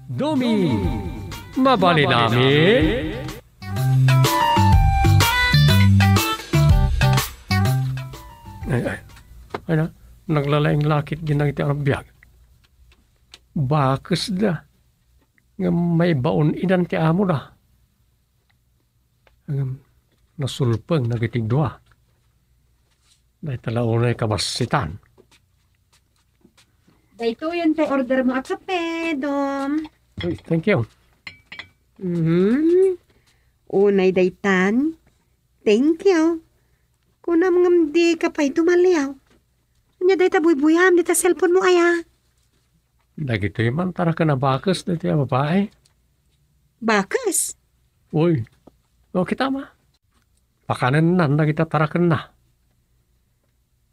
Domi, mabali namin. Ay na, naglalaing lakit ginagiti ang biyag. Bakas da, nga may baon inan ti amo da. Nasulpeng nagitig dua. Dahil talaunay kabasitan. Ito yun pa order mo at kape, Dom. Uy, thank you. Unay daytan. Thank you. Kunam ngam di ka pa'y tumaliaw. Nya dayta buybuyam, dita cellphone mo aya. Dagito yung man tara ka na bakas dito yung babae. Bakas? Uy, o kita ma. Pakanan na kita tara ka na.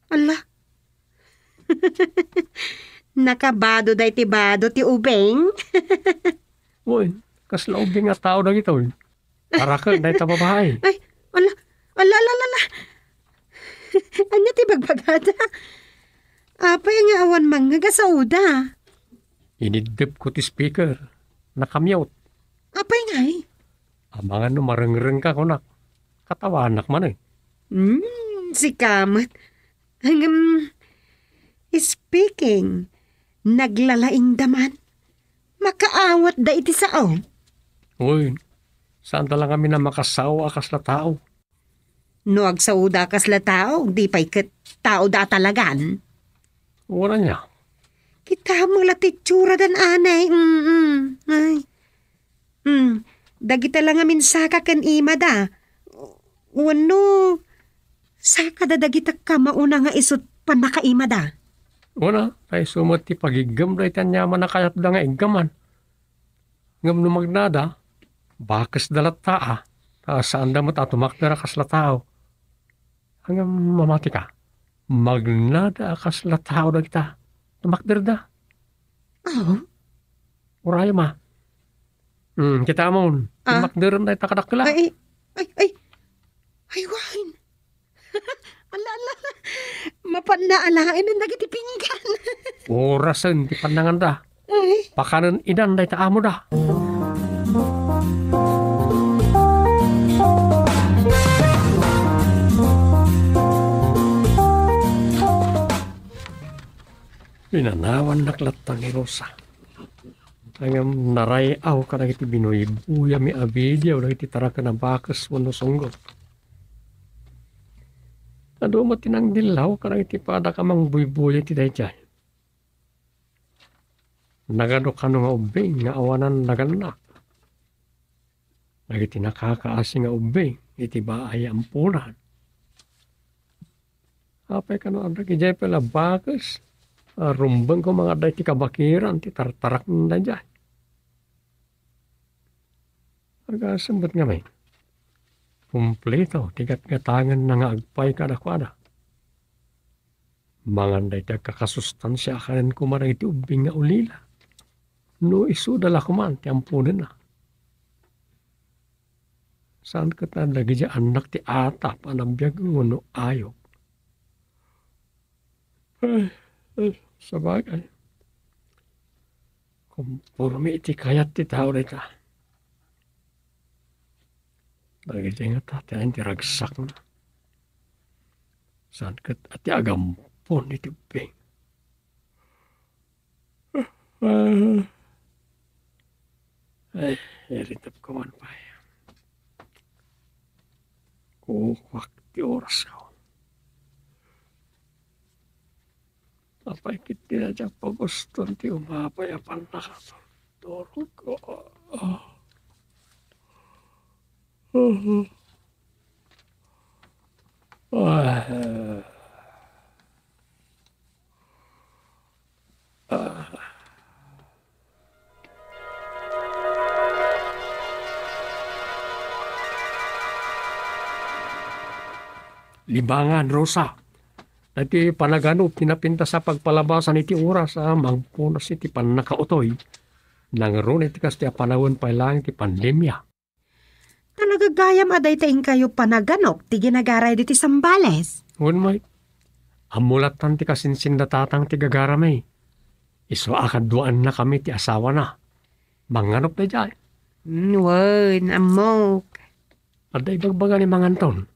Ala. Nakabado day ti bado ti ubeng. Uy, kaslaubing nga tao na ito. Tara ka na ito babae. Ay, ala. Anya ti bagbagada. Apay nga awan mga gasauda. Inidip ko ti speaker. Nakamyaut. Apay nga eh. Amangan no marengreng ka kunak. Katawanak man eh. Si Kamat. Speaking, naglalaing daman. Makaawat da iti sao. Uy, saan lang kami na makasawa akas na tao? No agsauda kas la tao, di pa'y tao da talagan. Wala niya. Kita mo latitsura dan anay. Ay. Dagita lang amin saka kan ima da. Wano, saka da dagita ka mauna nga isut pan nakaima da. Wala, ay sumot ti pagigam da itan yaman na kayat da nga igaman. Ngam no magnada, bakas dalat taa. Saan da mo tatumak na rakas la tao. Hanggang mamati ka. Magnada akas la tao da kita. Tumakder da. Oh? Uraya ma. Kita amon. Tumakderan da itakadakla. Ay, wine. Ala. Mapanaalain ang nagitipinggan. Orasan ti pandangan da. Ay. Pakanan idan da itaamo da. Pinanawan naklatang ni Rosa. Ang narayaw ka na iti binuibuya mi abidya o na iti tara ka na bakas wano sunggo. Ado mo tinang dilaw ka na iti pada ka mang buybuya iti dayjay. Nagado ka nga ubing nga awanan naganak. Nagiti nakakaasi nga ubing iti baay ampunan. Apay ka no ang nagijay pala bakas. Rumbang ko mga day ti kabakiran, ti tartarak na dyan. Agasambot nga may. Kumpleto, tigat nga tangan na nga agpay kada-kada. Mga day ti kakasustansya kanan kumarang iti ubing nga ulila. No isudala kuman, ti ampunan na. Saan ka na lagi dyan anak ti atap, anambiyag no ayok. Sa bagay. Kung purmi iti kayat ti tao rita. Bagay nga tatayan ti ragsak na. Saan kat ati agampon iti ubing. Ay, eritap ko man pa. Kukwak ti oras ko. Apay kiti na dyan paguston ti umapayapan na ka. Dorong ko. Libangan, Rosa. Dati panagano, pinapinta sa pagpalabasan iti oras, mangpunas iti panakautoy. Nangaroon iti kas ti panahon pa lang iti pandemya. Talaga gayam aday taing kayo panaganok, ti ginagaray di ti Sambales. Ngun may, amulatan ti kasinsin na tatang ti gagaramay. Iso akadduan na kami ti asawa na. Manganop na dyan. Wan, amok. At ibagbaga ni manganton.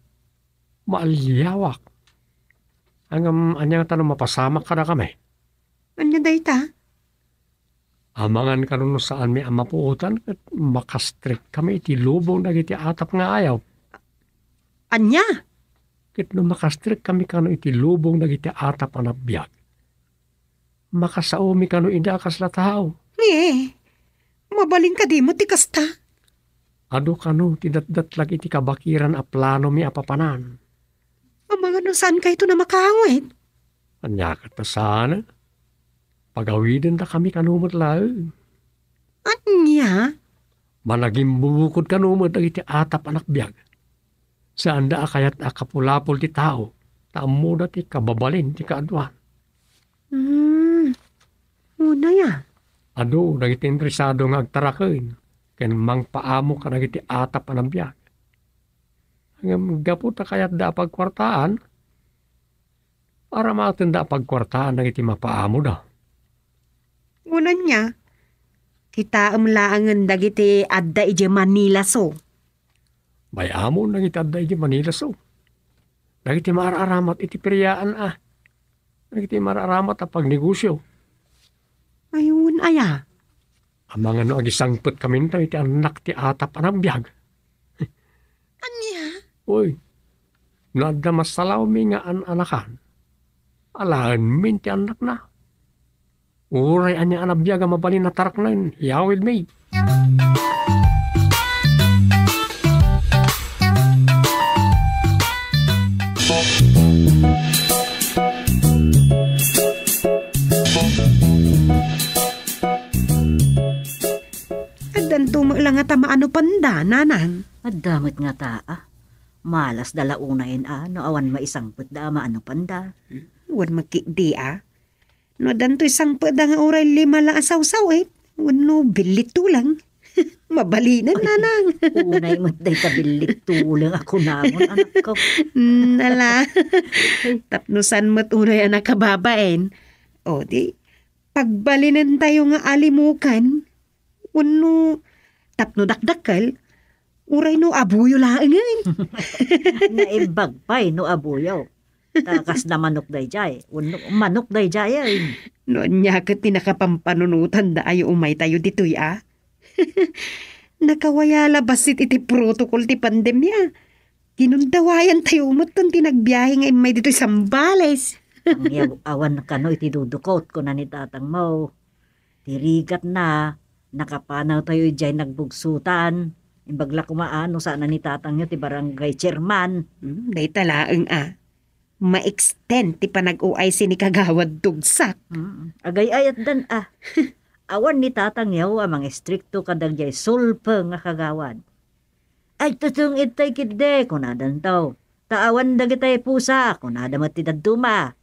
Maalyawak. Hanggang anyang tanong mapasamak ka na kami. Anya dayta? Amangan ka nun saan may amapuutan at makastrik kami iti lubong na iti atap nga ayaw. Anya? Kit no makastrik kami kano iti lubong na iti atap ang nabiyag. Makasaomi kano ida kasla tao. Mabalin ka di mo ti kasta. Ado kano tidatdatlag iti kabakiran a plano mi apapanan. Mga no saan ka ito na makawit? Anyakat na sana. Pagawidin na kami kanumot lao. Anya? Managing bubukod kanumot ang iti atap anak biyag. Saan da akayat akapulapol ti tao. Taamo na ti kababalin ti kaadwan. Una ya. Ado, nagiti interesado nga agtarakin. Ken mang paamo ka nagiti atap anak biyag. Hanggang gapu ta kayat da pagkwartaan. Para matin da pagkwartaan nagiti mapaamo da. Una niya. Kita amlaangan dagiti adda ije Manila so. May amo nagiti adda iti Manila so. Nagiti mararamat iti periyaan Nagiti mararamat a pagnegosyo. Ayun aya. Amang ano agisangpet kami iti anak ti atap anang biyag. Anya? Uy, nadda masalaw mi nga anakan. Alaan min ti anak na. Uray anya anak biyag ang mabalin na tarak na yun. Yawid mi. Adan tumalang nga tamaano panda, nanang. Madamit nga taa. Malas dala unayin no awan maisangput da maano panda. Wan magkikdi No dan to isang pada nga oray 5 lang asaw-saw Wano bilit tulang. Mabalinan, nanang. Unay mo day kabilik tulang ako namon anak ko. Nala. Tapnusan mo't unay anak kababaen. O di, pagbalinan tayo nga alimukan. Wano, tapno dakdakal. Uray no abuyo lang ngayon. Naibag pa'y no abuyaw. Takas na manok day jay. Manok day jay ay. Noon niya ka tinakapampanunutan da ayo umay tayo dito'y Nakawayala basit iti protocol ti pandemya. Ginundawayan tayo umatan tinagbiyahe nga imay dito'y Sambales. Ang awan ka no iti dudukot ko na ni tatang mo. Tirigat na. Nakapanaw tayo jay nagbugsutan. Imbagla kumaano sana ni tatang nyo ti barangay chairman. Day talaang ma-extend ti panag-uay sini kagawad tugsak. Agay ayat dan Awan ni tatang yaw amang estrikto kadag jay sulpa nga kagawad. Ay tutong itay kidde kunadan taw. Taawan dagitay pusa kunada matitad duma.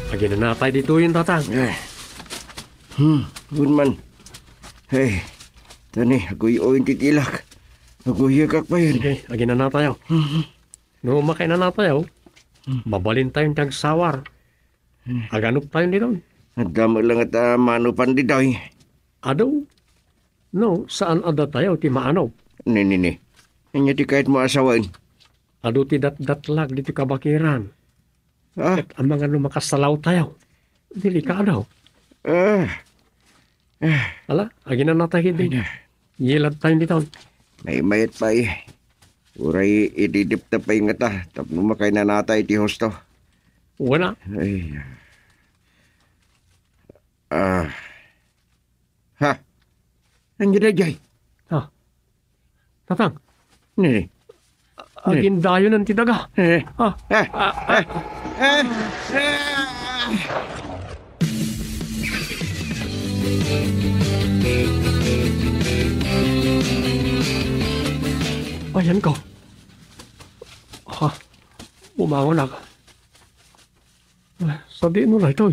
Agi na natay dito yung tatang. Good man. Hey, tani, agoy o yung titilak. Agoy kak pa yun. Sige, agi na natayo. No, makay na natayo. Mabalin tayong tagsawar. Aganop tayo dito. Nagdama lang at manupan di daw. Ado? No, saan ada tayo ti maanop? Nini. Kanya ti kahit mo asawain. Ado ti datdatlag dito kabakiran. Ah, At ang mga makasalaw tayo. Delikado. Ala, agi na natay hindi. Yilad tayo dito. may mayat pa Uray, ididip na pa yung ngata. Tapno makay na natay ti hosto. Wala. Ay. Ha? Nandiyan na jay. Tatang, Nini. agin dayo ng tidaga. Ayan ko. Bumangon ako. Sabihin mo na ito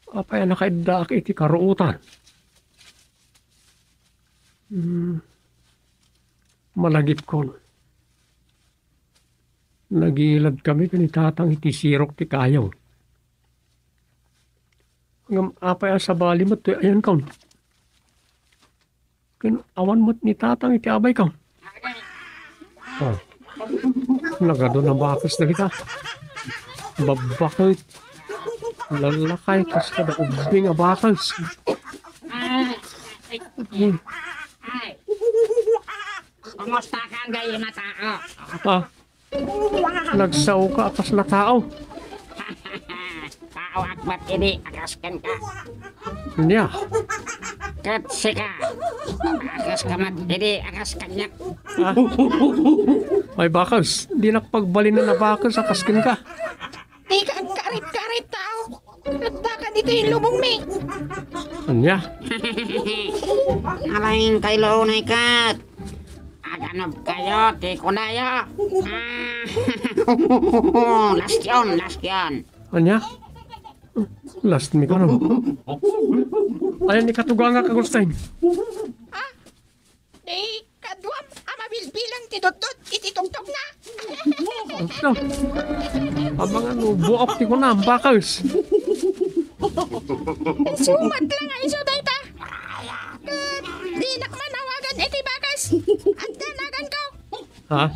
Apay nakaiddak iti karuutan. malagip ko. Nagilad kami kanitatang iti sirok ti kayaw. Ngam apay sa bali mo to ayan kaun. Awan mo't ni tatang iti abay kaun. Oh. Nagado na bakas na kita. Babakal. Lalakay kas kada ubing a bakas. Kumusta ka gayo na tao? Ah. Nagsaw ka akas na tao. Tao akbat ini akaskan ka. Niya. Katsi ka. Akas kamat ini akas kanyak. Ah. May bakas. Di nakpagbali na bakas akas kin ka. Di ka karip-karip tao. Nagtaka dito yung lubong mi. Niya. Alain kay loonay kat. Aganob kayo, di ko na yo. Last yun. Anya? Last mi ka no. Ayan ni katugang nga kagustain. Di kadwam, amabilbilang titutut, ititugtog na. Ano? Abang ano, buok ti ko na ang bakas. Sumat lang ay iso dayta. Di nakmanawagan iti bakas. At danagan ko. Ha?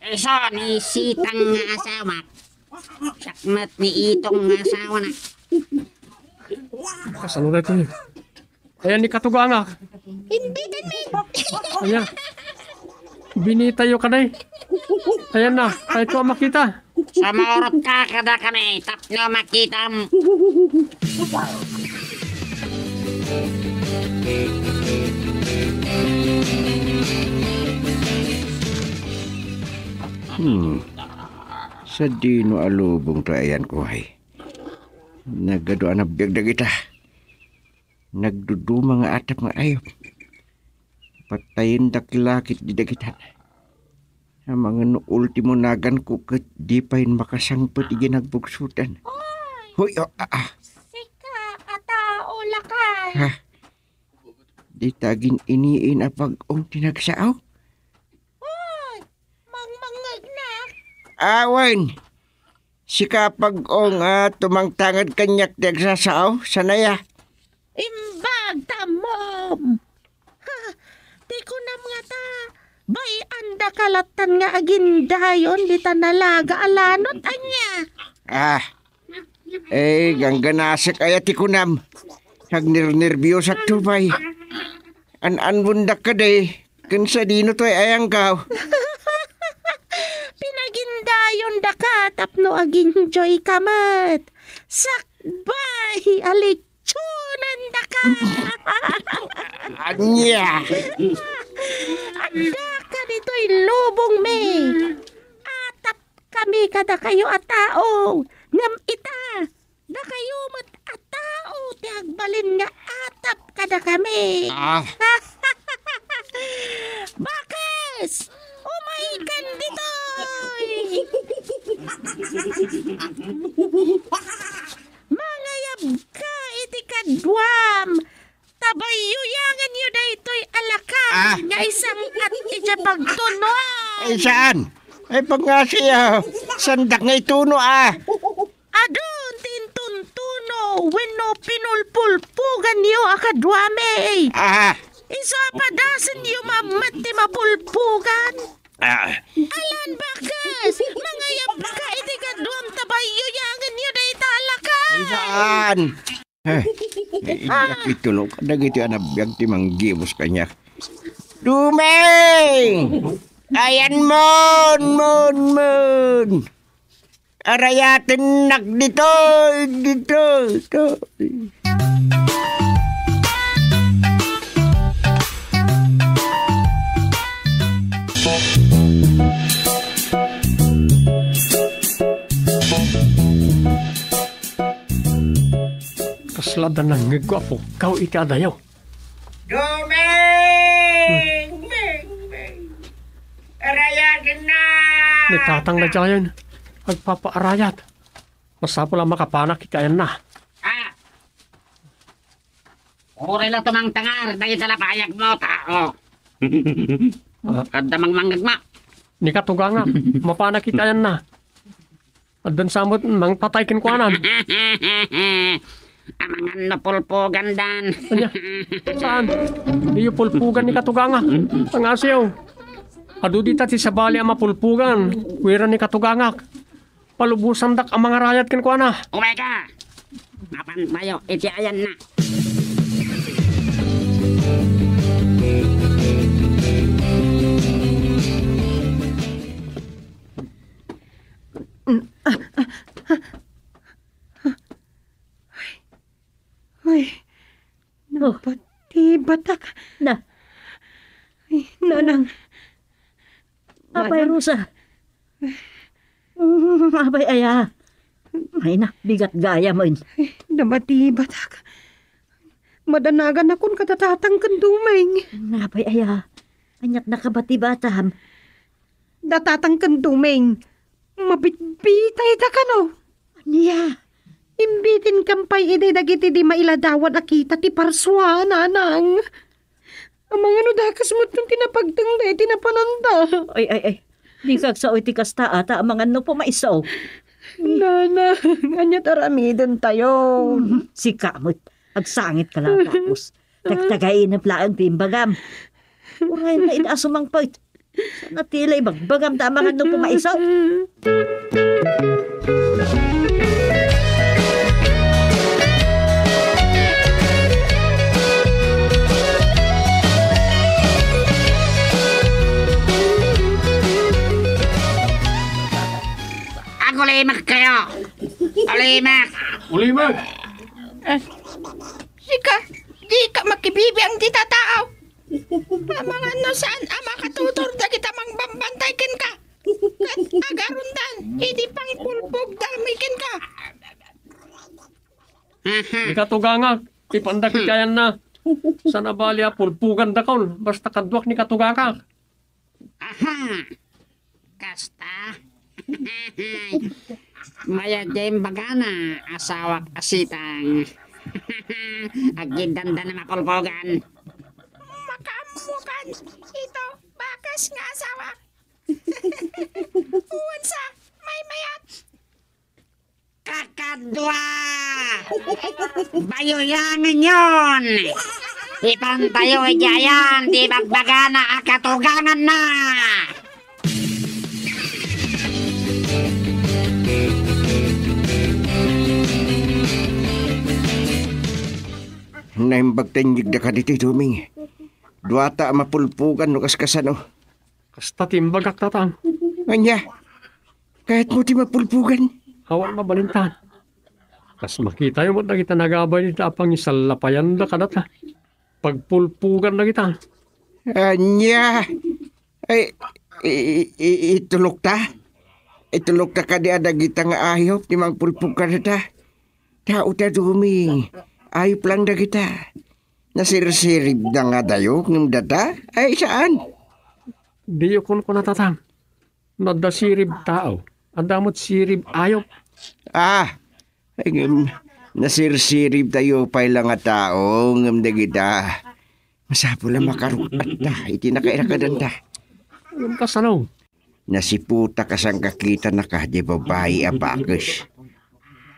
Iso ni sitang nga asawa. Sakmat ni itong nga asawa na. Kasano na ito eh. Ayan ni katugang nga. Imbigan mi. Ayan. Binitayo ka na eh. Ayan na, kahit ko makita. Sa maurot ka kada kami, tapno makita mo. Sa dino alubong to ayan ko ay. Nagado na biyag na kita. Nagduduma nga atap nga ayop. Patayin dakilakit di dagitan. Ang mga no ultimo nagan ko kat di pa yun makasangpot iginagbugsutan. Hoy, Sika, atao lakay. Ha? Di tagin iniin apag-ong tinagsaaw? Mangmangag na. Awan! Si kapag-ong tumangtangad kanyak nagsasaaw, sanaya. Imbag tamom. Ha, di ko na mga ta. Bay anda kalatan nga agindayon di tanalaga alanot anya. Gangganasik ay atikunam. Nagnirnerbyo sa tubay. An bundak ka day. Kansa dino to'y ayang kaw. Pinagindayon da ka tapno aginjoy kamat. Sakbay alikchunan da ka. Anya! Anda ka dito'y lubong me. Atap kami kada kayo at tao. Ngam ita. Da kayo mat at tao. Tiagbalin nga atap kada kami. Bakes! Umahikan dito'y! Mangayab ka iti kadwam. Tabayuyangan nyo da ito'y alakan nga isang at iti pagtuno. Ay saan? Ay pag nga siya. Sandak nga ituno Adun tintuntuno wenno pinulpulpugan niyo akadwame. Isa padasan niyo mamati mapulpugan. Alan bakas, mangayab ka iti kadwam tabayuyangan niyo da ita alakan. Ay saan? Ituno ka dagiti anabiyag ti manggibos kanya. Dumeng! Ayan mon! Arayatin nak dito. Kasladan ng ngagwapo. Kau iti adayaw. Dumeng! Arayatin na! Ni tatang na dyan. Agpapaarayat. Masapo lang makapanak ikayan na. Uri lang tumang tangar dahil sa lapayag mo, tao. Kadamang manggagma. Ni katuganga, mapana kita yan na. At dan samot, mang patay kinkwanan. Amangan na pulpugan dan. Anya, saan? Iyo pulpugan ni katuganga. Ang asiyaw. Adu di tati sa bali ang mapulpugan. Kuwira ni katugangak. Palubusan dak ang mga rayat kinkwana. Umeka. Mapan tayo, iti ayan na. Ay, Oh, pati batak. na, Ay, nanang. apay Rosa. Apay aya. Ay na, bigat gaya mo yun. Namati batak. Madanagan akong katatatang kandumeng. Apay aya. Anyat nakabati batam. Datatang kandumeng. Mabitbitay ta ka no. Niya. Imbitin kampay ide dagiti di mailadawan akita ti parswa, nanang. Ang mga nudakas mo itong tinapagtang da, tinapananda. Ay. Di kag sa ti kasta ata ang mga no pumaisaw. Nanang, anya taramidon tayo. Si kamot. Agsangit ka lang tapos. Tagtagayin ang plaang timbagam. Uray na inaasumang pait. Sana tilay magbagam ta mga no pumaisaw. Ako limak kayo. Limak. Ulimag! Sika, di ka makibibi ang di tataaw. Mga no saan ama katutor da kita mang bambantaykin ka. Kat agarundan, hindi pang pulpog dalmikin ka. Ni katugangak, ipandak kayan na. Sana bali a pulpugan da kaon. Basta kadwak ni katugangak. Aha, kasta. Maya game bagana, asawak asitang. Agidanda na mapulpogan. Makamukan, ito, bakas nga asawak. Uwansa, may mayat. Kakadwa! Bayoyangan yun! Ipantayo jayan, di bagbagana akatugangan na! Naimbag tanyig da ka dito, Duming. Duwata mapulpugan no kaskasano. Kasta timbagak tatang. Anya, kahit mo di mapulpugan. Awan mabalintan. Kas makita yung na kita nagabay nita apang isalapayan da kadata. Pagpulpugan na kita. Anya, ay, itulok ta. Itulok ta ka di ada kita nga ayop, di mang pulpugan na ta. Tao ta, Duming. Ayop lang da kita. Nasirsirib na nga dayo ng data. Ay, saan? Di yun ko natatang. Nadasirib tao. Andamot sirib ayop. Ay, nasirsirib tayo pa lang nga tao ng da kita. Masapo lang makarupat ta. Iti nakairakadan ta. Yung kasanaw. Nasiputa kasang kakita na ka di babae abakas.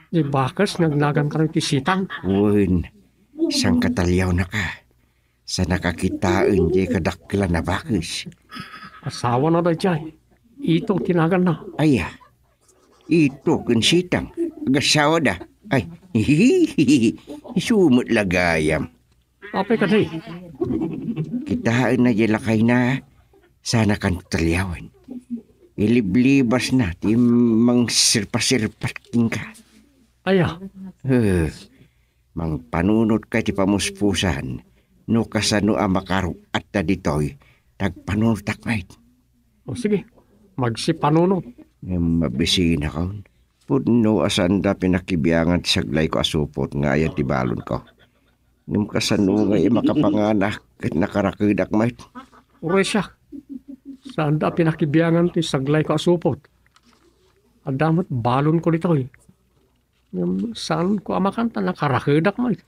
Di bakas nagnagan ka rin tisitang. Uy, sang katalyaw na ka. Sa nakakitaan di kadakla na bakas. Asawa na da dyan. Itong tinagan na. Aya, ito kansitang. Agasawa da. Ay, hihihihi. Sumot lagayam. Apay ka di. Kitaan na yalakay na. Sana kan talyawan. Iliblibas na. Timang sirpa-sirpating ka. Aya. Mang panunot kay ti pamuspusan. No kasano ang makaru at na ditoy. Tagpanunot takmay. O sige. Magsipanunot. Mabisina ka. Puno asanda pinakibiyangan ti saglay ko asupot nga ayan ti balon ko. Ngam kasano nga makapanganak kat nakarakidak may. Uray siya. Saan da pinakibiyangan ti saglay ko asupot. Adamot balon ko dito eh. Saan ko amakanta nakarakidak mo eh.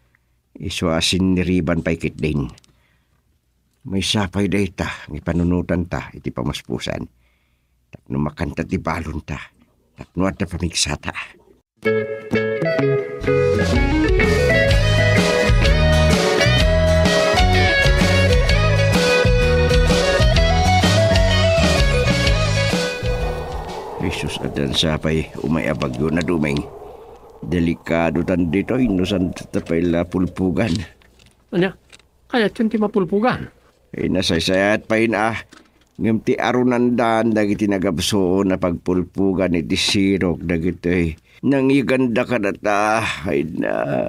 Iswasin ni Riban pa ikit din. May sapay day ta, ng panunutan ta, iti pamaspusan. Tapno makanta ti balon ta, tapno at na pamigsata. Jesus at ang sapay, umayabagyo na dumeng. Delikado tan dito, inusan tatapay la pulpugan. Anya, kaya tiyan ti mapulpugan. Nasaysayat pa yun ngam ti arunandan dagiti nagabso na pagpulpugan iti sirok dagiti nangiganda ka na ta. Ay na,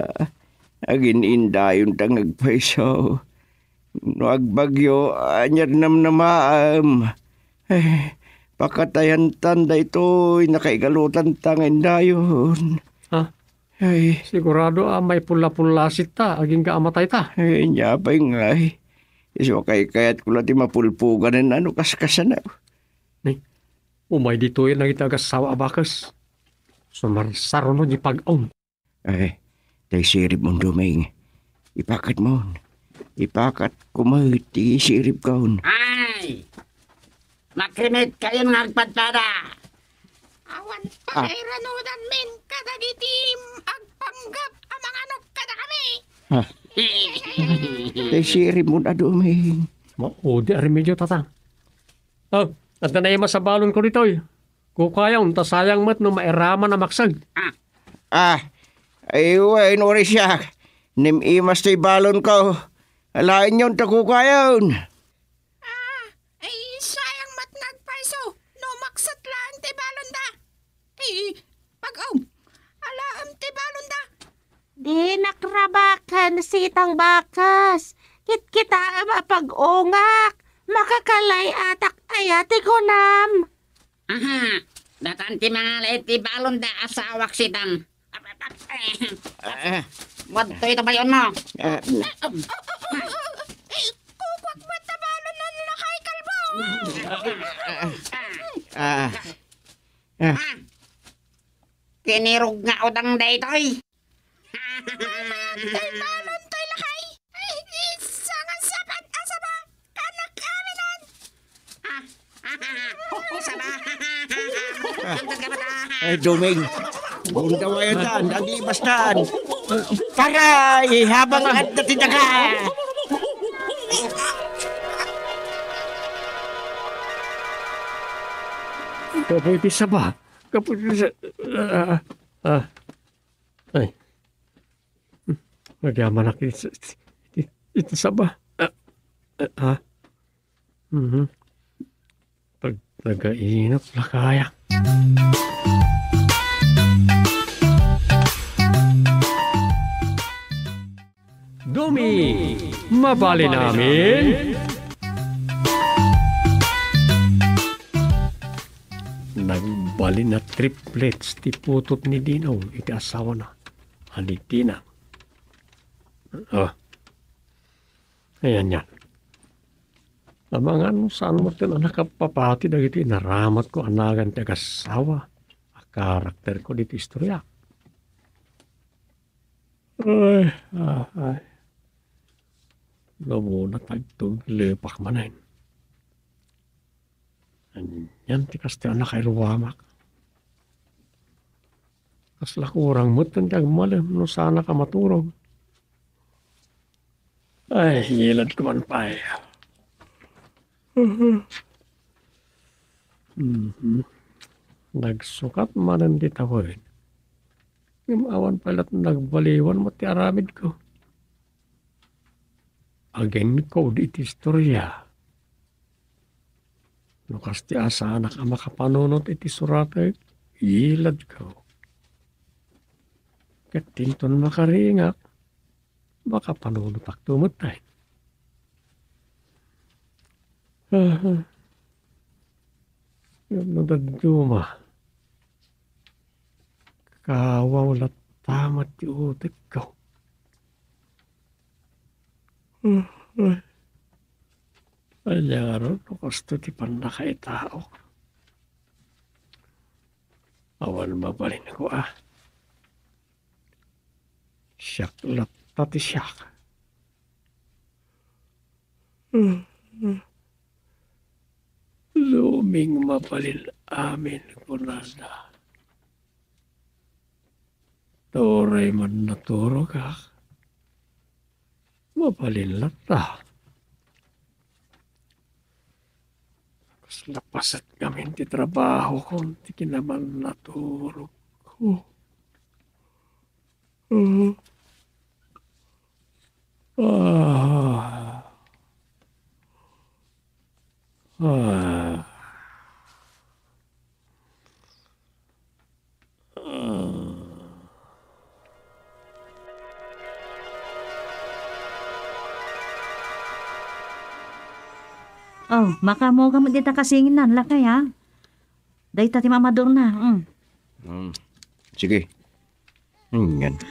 agin indayon tang agpaisaw. No agbagyo, anyar namnamaam. Ay, pakatayan tanda ito'y nakaigalutan tangin dayon. Ha? Ay, Sigurado may pula-pulasit ta, aging kaamatay ta. ay, nyapay nga ay. So kayat ko lang di mapulpugan na ano kaskasan na. Umay dito yung nagitagasawa abakas. Sumarsaro no di pag-on. Ay, tay sirip mong duming. Ipakat mo. Ipakat kumahiti sirip kaon. Ay! Makrimit kayo ng agpadpada! Awan pa kay ranudan min kadagitim agpanggap amang anok kada kami! Tay sirip mo na duming. Maudi remedyo tatang. Oh, at na sa balon ko dito eh. Kukayaw, ta sayang mat no mairaman na maksag. Ay, way, nori siya. Nim-imas tay balon ko. Alain yun, takukayon. Ay sayang mat nagpaiso no maksat lang ti balon da! Ay pag-om! Alaam ti balon da! Di nakrabakan sitang bakas. Kit-kita mapag-ungak. Makakalay atak ayati gunam. Aha! Datan ti mga lait ti balon da asawak sitang. Wadto ito ba yun mo? Kukwak ba't na balon na nakay kalbo? Kinirog nga udang da ito'y. Tay balon to'y lakay. Sangan sapat asaba. Kanak kaminan. Saba. Ay, duming. Bundawayan tan, nag-ibastan. Taray, habang at natitaka. Kapoy ti saba. Kapoy ti sa... Ay. Nagyaman ako iti saba. Pag nagainap na kaya. Dumi, mabali namin. Nagbali na triplets ti putot ni Dinaw iti asawa na. Halitina. Ayan yan. Namangan saan mo ito na nakapapati dagiti naramat ko anagan ti asawa. A karakter ko dito istorya. Ay. Gamuna tagtog lepak manin. Yan ti kasti anak ay ruwamak. Kasla kurang mo't ang kagmalim no sana ka maturog. Ay, hilad ko man pa eh. Nagsukat man ang ditawin. Yung awan pala't nagbaliwan mo ti aramid ko. Again ko di iti istorya. Nukas ti asa anak ang makapanunot iti suratay, ilad ko. Katinton makaringak, makapanunot ak tumutay. Yung nadaduma. Kawaw lat tamat ti utik ko. Alyaro, nukasto ti panakay tao. Awan mabalin ko Siyak lat tati siyak. Luming mapalil amin kunada. Toray man naturo ka. Mapalil lata. Kas napasat kami ti trabaho ko. Ti kinaman naturo ko. Ah. Ah. Oh, makamo ka mo dita kasinginan lakay ha. Day tati mamador na. Sige. Yan.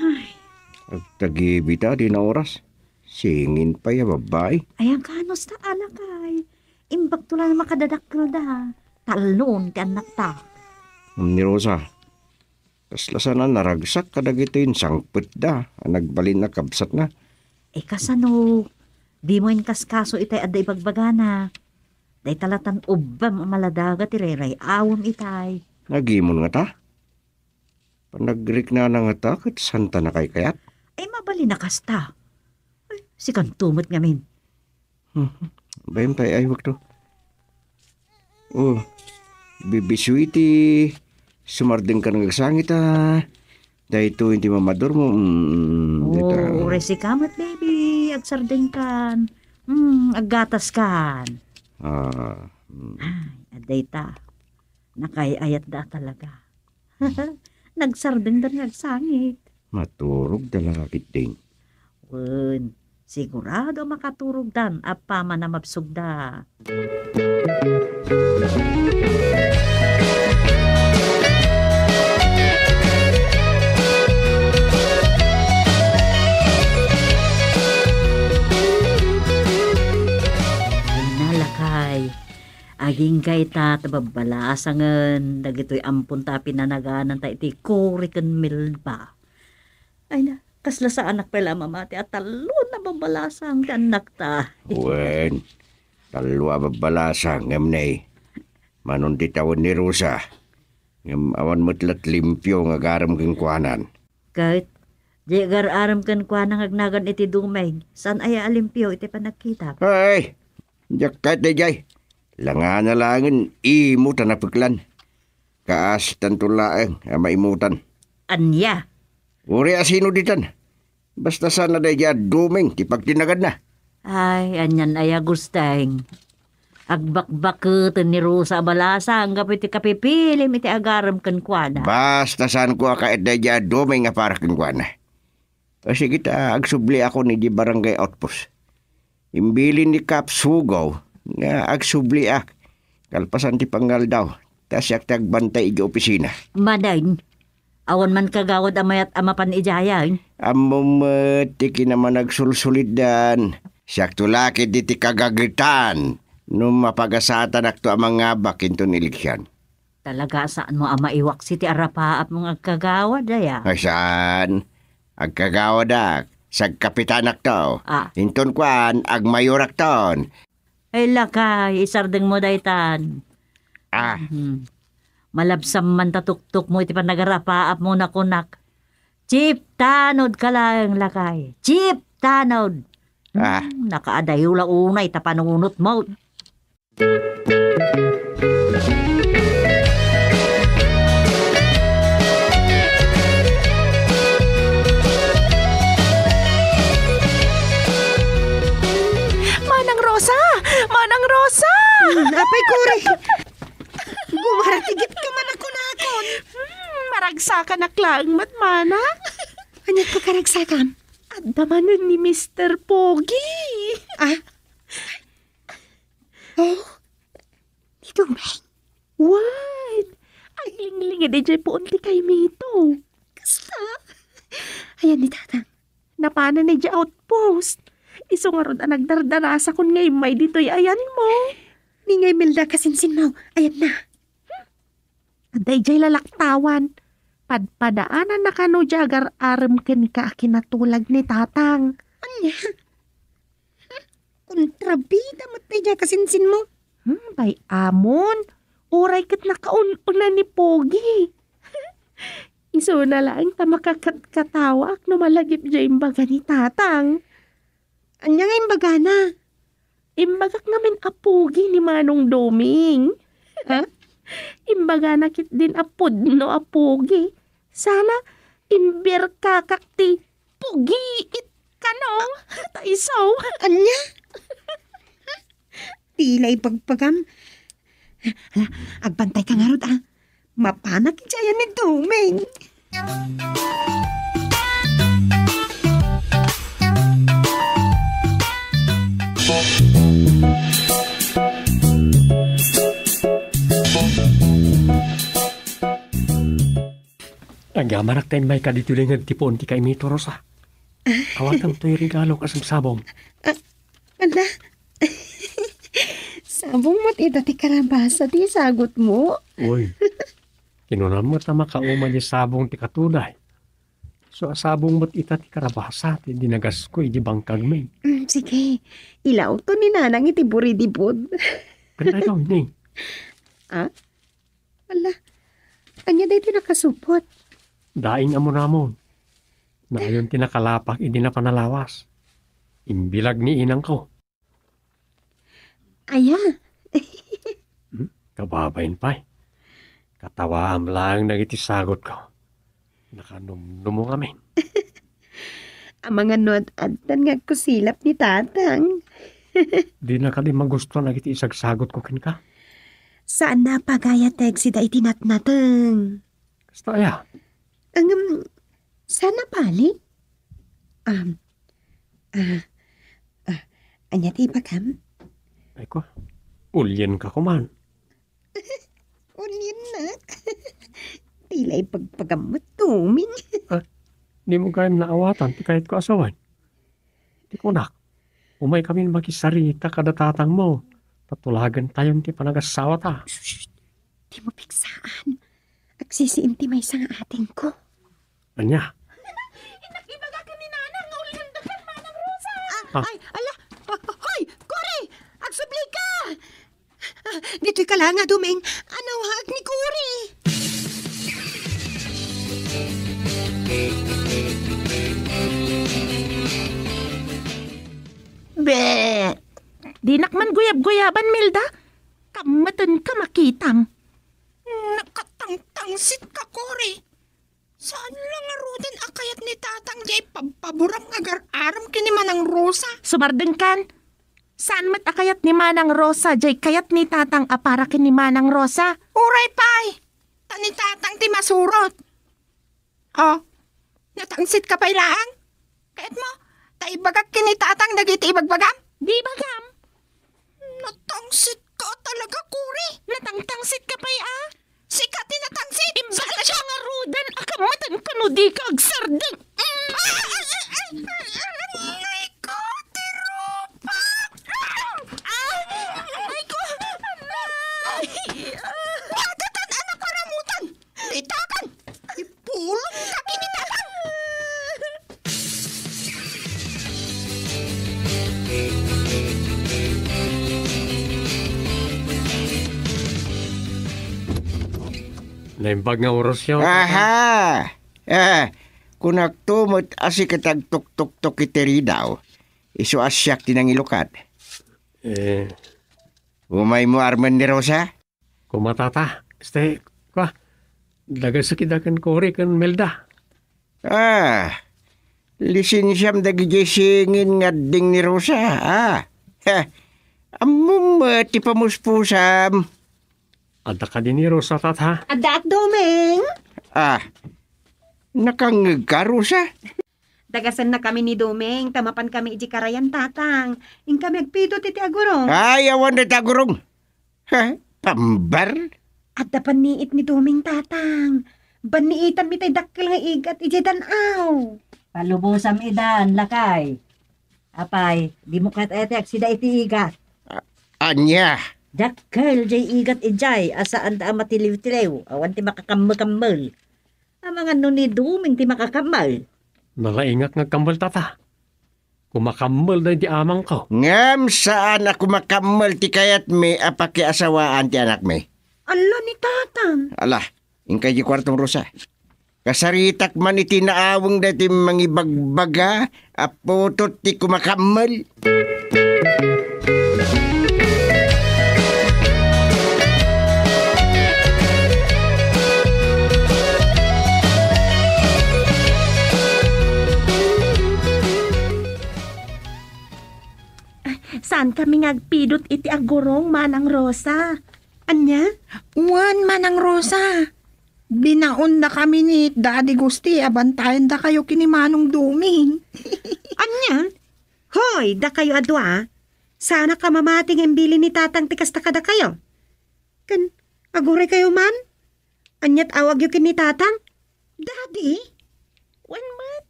At tagibita di na oras. Singin pa ya babae. Ayan kanos ta anak ay. Imbag tula na makadadakkel da. Talon ti anak ta. Ni Rosa. Kaslasan na naragsak kadagito yung sangput da. Nagbalin na kabsat na. Kasano, di mo kaskaso itay aday bagbagana. Day talatan ubam maladaga ti reray awam itay. Nagimon nga ta. Panagrik na nga ta kat santa na kay kayat. Ay mabali na kasta. Ay, si kantumot ngamin. Bayan pa ay wag to. Oh, bibiswiti. Sumarding ka ng sangit Dahil ito hindi mamador mo. Oh, resi kamat baby. Agsarding kan. Aggatas kan. Aday ta. Nakayayat da talaga. Nagsarding da nagsangit. Maturog dalakit din. Wen, sigurado makaturog dan. Apa man na mabsugda. Aging kay ta tababalasangan dagitoy ampun ta pinanaganan ta iti kuriken milba. Ay na, kasla sa anak pala mamati at talon na babalasang ti anak ta. Wen, talwa babalasang ngam nay. Manon di tawon ni Rosa. Ngam awan mutlat limpyo nga garam keng kuanan. Kahit di aram kan kuanang agnagan iti dumay. San ay alimpyo iti panagkita. Ay, jakat day jay. Langan na langin, imutan na paglan. Kaas tantulaeng, maimutan. Anya? Uri asino ditan. Basta sana day jad duming, tipagtinagad na. Ay, anyan ay agusteng. Agbakbakutan ni Rosa balasa, ang kapiti kapipilim iti agaram kan kuana. Basta saan ko kahit day jad duming nga para kan kuana. Kasi kita agsubli ako ni di barangay outpost. Imbilin ni Kap Sugaw, nga agsubli ak. Kalpasan ti panggal daw. Tas yak tagbantay igi opisina. Madain, awan man kagawad amayat amapan ijayan. Amumet, tiki naman nagsulsulit dan. Siyak tulakit di ti kagagitan. Nung mapagasatan akto amang nga bakinton iliksyan. Talaga saan mo ama iwak si ti arapaap mong agkagawad daya? Ay saan? Agkagawad ak. Sag kapitan akto. Inton kwan, agmayor akton. Ay lakay, isardeng mo daytan. Malabsam man tatuktok mo iti panagarapaap mo na kunak. Chip tanod ka lang lakay. Chip tanod. Nakaadayo la unay tapanunot mo. Manang Rosa! Apay kore! Gumaratigit ka man ako na akon. Maragsakan na klang matmana. Anyat ko karagsakan? At damanan ni Mr. Pogi. Oh? Ito may? What? Ay, ling-linga di dyan po unti kay Mito. Kasla? Ayan ni tatang. Napana ni dyan outpost. Iso nga ron ang nagdardarasa kun ngay may dito'y ayan mo. Ni ngay Milda kasinsin mo. Ayan na. Aday jay lalaktawan. Padpadaanan na kano jagar aram ken ka kinatulag ni tatang. Anya? kontrabida mo tayo kasinsin mo. Bay amon. Uray kat nakauna ni Pogi. Iso na lang ta makakatkatawak no malagip dya imbaga ni Tatang. Anya nga imbaga na. Imbagak namin apogi ni Manong Doming. Ha? Imbaga na kit din apod no apogi. Sana imber kakakti pugi it kanong taisaw. Anya? Tila ipagpagam. Agbantay ka nga rod Mapanak dyan ni Doming. Agamanak tayo may kaditulingan tipon ti kay Mito Rosa. Awatang to'y regalo kasang sabong. Ala. Sabong mo't ti karabasa ti sagot mo. Uy, kinunam mo ta makauman niya sabong ti katulay. So asabong mo't ita ti karabasa ti dinagas ko di bangkag may. Sige, ilaw to ni nanang iti buridibod. Kaya ito, hindi. Ala, anya dahi ti nakasupot. Daing amo namon. Na ayon tinakalapak idi na panalawas. Imbilag ni inang ko. Aya, Kababayin pa eh. Katawaam lang nagiti sagot ko. Nakanumnum mo kami. ang mga nuad-adan nga kusilap ni Tatang. Di na kali magustuhan nagiti isagsagot ko kin ka. Saan na pagaya si da itinatnatang? Kasta ya. Sana pali? Anya ti ipagam? Ay ko, ulyen ka kuman. Ulin nak. Tila ipagpagamot tuming. Di mo kayang naawatan, ti kahit ko asawan. Di ko nak, umay kami makisarita kada tatang mo. Tatulagan tayong ti panagasawa ta. Di mo piksaan. Agsisiinti may isang ating ko. Anya? Inakibaga ka ni Nanang, ulihan da ka, Manang Rosa. Ay, ala! Hoy! Kuri! Agsubli ka! Dito'y ka lang nga, Dumeng. Anawag ni Kuri! Be! Dinak man guyab-guyaban, Milda. Kamatan ka makitam. Nakatangtangsit ka, Kori. Saan lang arudan akayat ni Tatang Jay paburam agar-aram kini Manang Rosa? Sumardeng kan. Saan mat akayat ni Manang Rosa, jay kayat ni Tatang apara kin ni Manang Rosa? Uray pay! Tani Tatang ti masurot. Oh, natangsit ka pa'y lang? Kahit mo, taibagak kini Tatang dagiti ibagbagam? Di bagam. Natangsit ka talaga, Kuri. Natangtangsit ka pa'y Sikat ti natangsit! Imbala siya nga rudan, akamatan ka no di ka agsardeng. Ay ko, ti Rupa! Ay ko! Wadatan anak karamutan! Itakan! Ipulong ka kinitatan! Naimbag nga oras siya. Aha! Kunak tumot asi katag tuk-tuk-tuk iteri daw. Iso asyak tinangilukad. Umay mo arman ni Rosa? Kumatata. Kwa, dagasakitakan Kori kan Melda. Lisensyam dagi jesingin ngading ni Rosa. Amum ti pamuspusam. Ada ka din ni Rosa tata. Adak, Domeng! Nakangag ka, Rosa? Dagasan na kami ni Domeng. Tamapan kami iji karayan, Tatang. Ing kami agpito titi agurong. Awan na tagurong. Pambar? At dapan niit ni Domeng, Tatang. Baniitan mitay dakkel nga igat iji danaw. Palubusam idan, lakay. Apay, di mo kat etek sida iti igat. Anya? Dakkel jay igat ijay, asaan ta matiliw-tiliw, awan ti makakamal-kamal. Ang mga nuni duming ti makakamal. Nalaingak nga kambal tata. Kumakamal na di amang ko. Ngam saan ako makamal ti kayat me apaki asawaan ti anak me. Ala ni tatang. Ala, ingkay di kwartong Rosa. Kasaritak man iti naawang dati mangibagbaga, apotot ti kumakamal. Saan kami ngagpidot iti agurong Manang Rosa? Anya? Uwan, Manang Rosa. Binaon na kami ni Daddy Gusti, abantayan da kayo kini Manong Duming. Anya? Hoy, da kayo adwa. Sana ka mamating ang bili ni tatang tikas ta kada kayo. Kan, aguray kayo man? Anyat awag yu kin ni tatang? Daddy? Wan mat?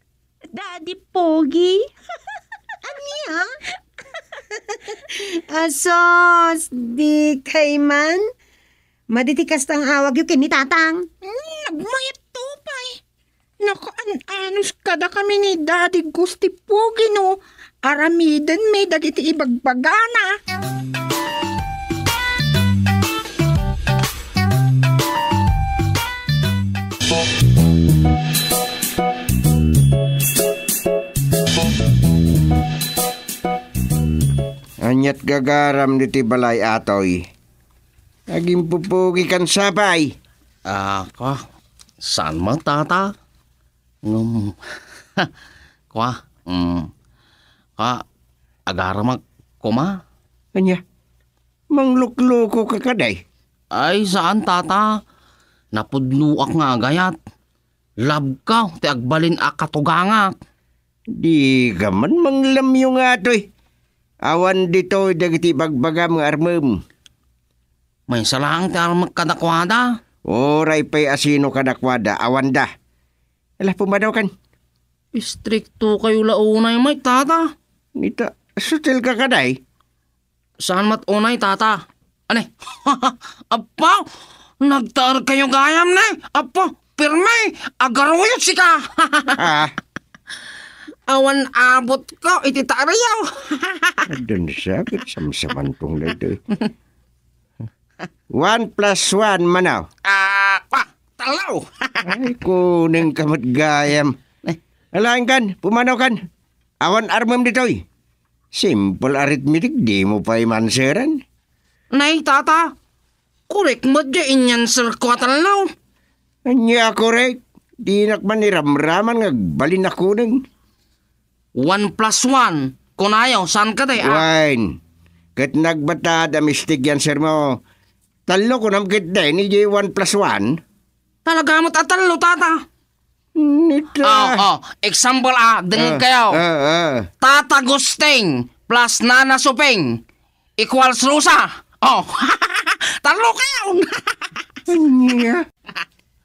Daddy Pogi? Anya? Asos, di kay man? Maditikas tang awag yu kin ni tatang. Nagmayat tupay. Nakaan-anos kada kami ni Daddy Gusti Pogi no. Aramidan may dagiti ibagbagana. Anyat gagaram diti balay atoy. Aging pupugi kan sabay. Kwa, saan man tata? Kwa, agara kuma? Anya, manglukloko ka kaday. Ay, saan tata? Napudluak nga gayat. Lab ka, ti agbalin akatugangak. Di ka man manglamyo nga atoy. Awan dito dagiti bagbagam nga armem. May salang ti armak kadakwada. Oray pa'y asino kadakwada, awan da. Alah, pumadaw kan. Istrikto kayo launay may tata. Nita, sutil ka kaday. Saan mat unay tata? Ane? Apa? Nagtaar kayo gayam na. Apa? Pirme, agaruyot sika. Awan abot ko, iti tarayaw. Adun sakit samsamantong na ito. 1 + 1 manaw. Talaw. Ay, kuning kamot gayam. Alain kan, pumanaw kan. Awan armam ditoy. Simple arithmetic, di mo pa imanseran. Nay, tata. Korek mo dyan yan sir ko talaw. Anya korek. Di nakman niramraman ngagbalin ako nang. 1 + 1. Kunayaw, saan ka day? Wine. Kat nagbata damistig yan sir mo. Talo ko namkit day ni 1 + 1. Talaga mo't atalo, tata. Nita. Example dengag kayo. Tata Gusting plus Nana Suping equals Rosa. Talo kayo. Anya.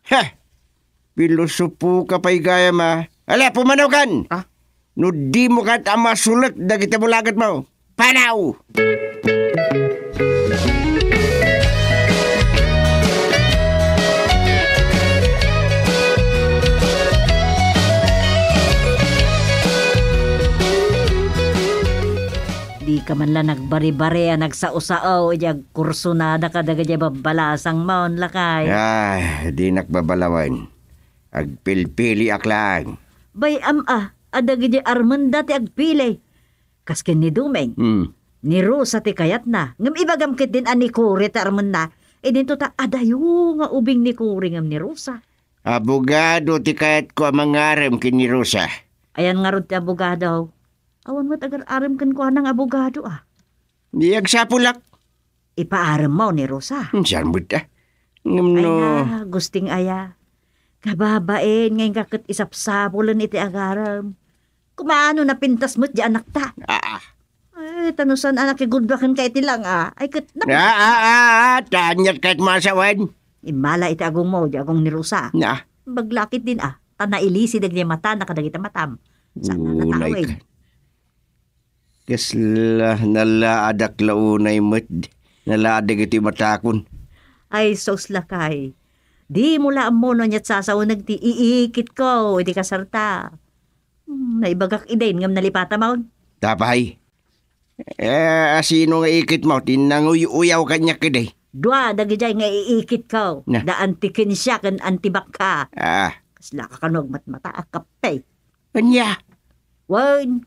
Ha. Pilosopo ka pa'y gaya ma. Ala, pumanaw kan. No di mo kat ang masulat na kita bulagat mo. Panaw! Di ka man lang nagbari-bari nagsao-sao ijag kursunada ka daga dya babalasang maon lakay. Di nakbabalawan. Agpilpili aklang. Bay adagi di Armanda ti agpilay. Kaskin ni Dumeng. Ni Rosa ti kayat na. Ngam ibagam kit din ani Kuri ti Armanda. E din ta adayo nga ubing ni Kuri ngam ni Rosa. Abogado ti kayat ko mangarem kin ni Rosa. Ayan nga ron ti abogado. Awan mo't agar-aram kan ko ng abogado Di agsapulak. Ipaaram mo ni Rosa. Saan mo ta? Ngam no. Ay gusting aya. Kababain ngayon kakit isapsapulan iti agaram. Kumano na pintas mo't di anak ta. Ay, tanusan anak igudbakan kay iti lang Ay, kat na. Tanyat kahit masawan. Imala iti agong mo, di agong ni Rosa. Baglakit din Tanailisi dag niya mata, nakadagita matam. Sana natawid. Kasla nalaadak launay mo't nalaadag iti matakon. Ay, sos lakay. Di mula mo no niya't sasaunag ti iikit ko, iti kasarta. Naibagak idain ngam nalipata maun. Tapay. Sino nga ikit mo? Tinanguyaw kanya kaday. Dua, dagijay nga iikit ka. Na. Da antikin siya kan antibak ka. Kasla ka kanog matmata akapay. Anya? Wan,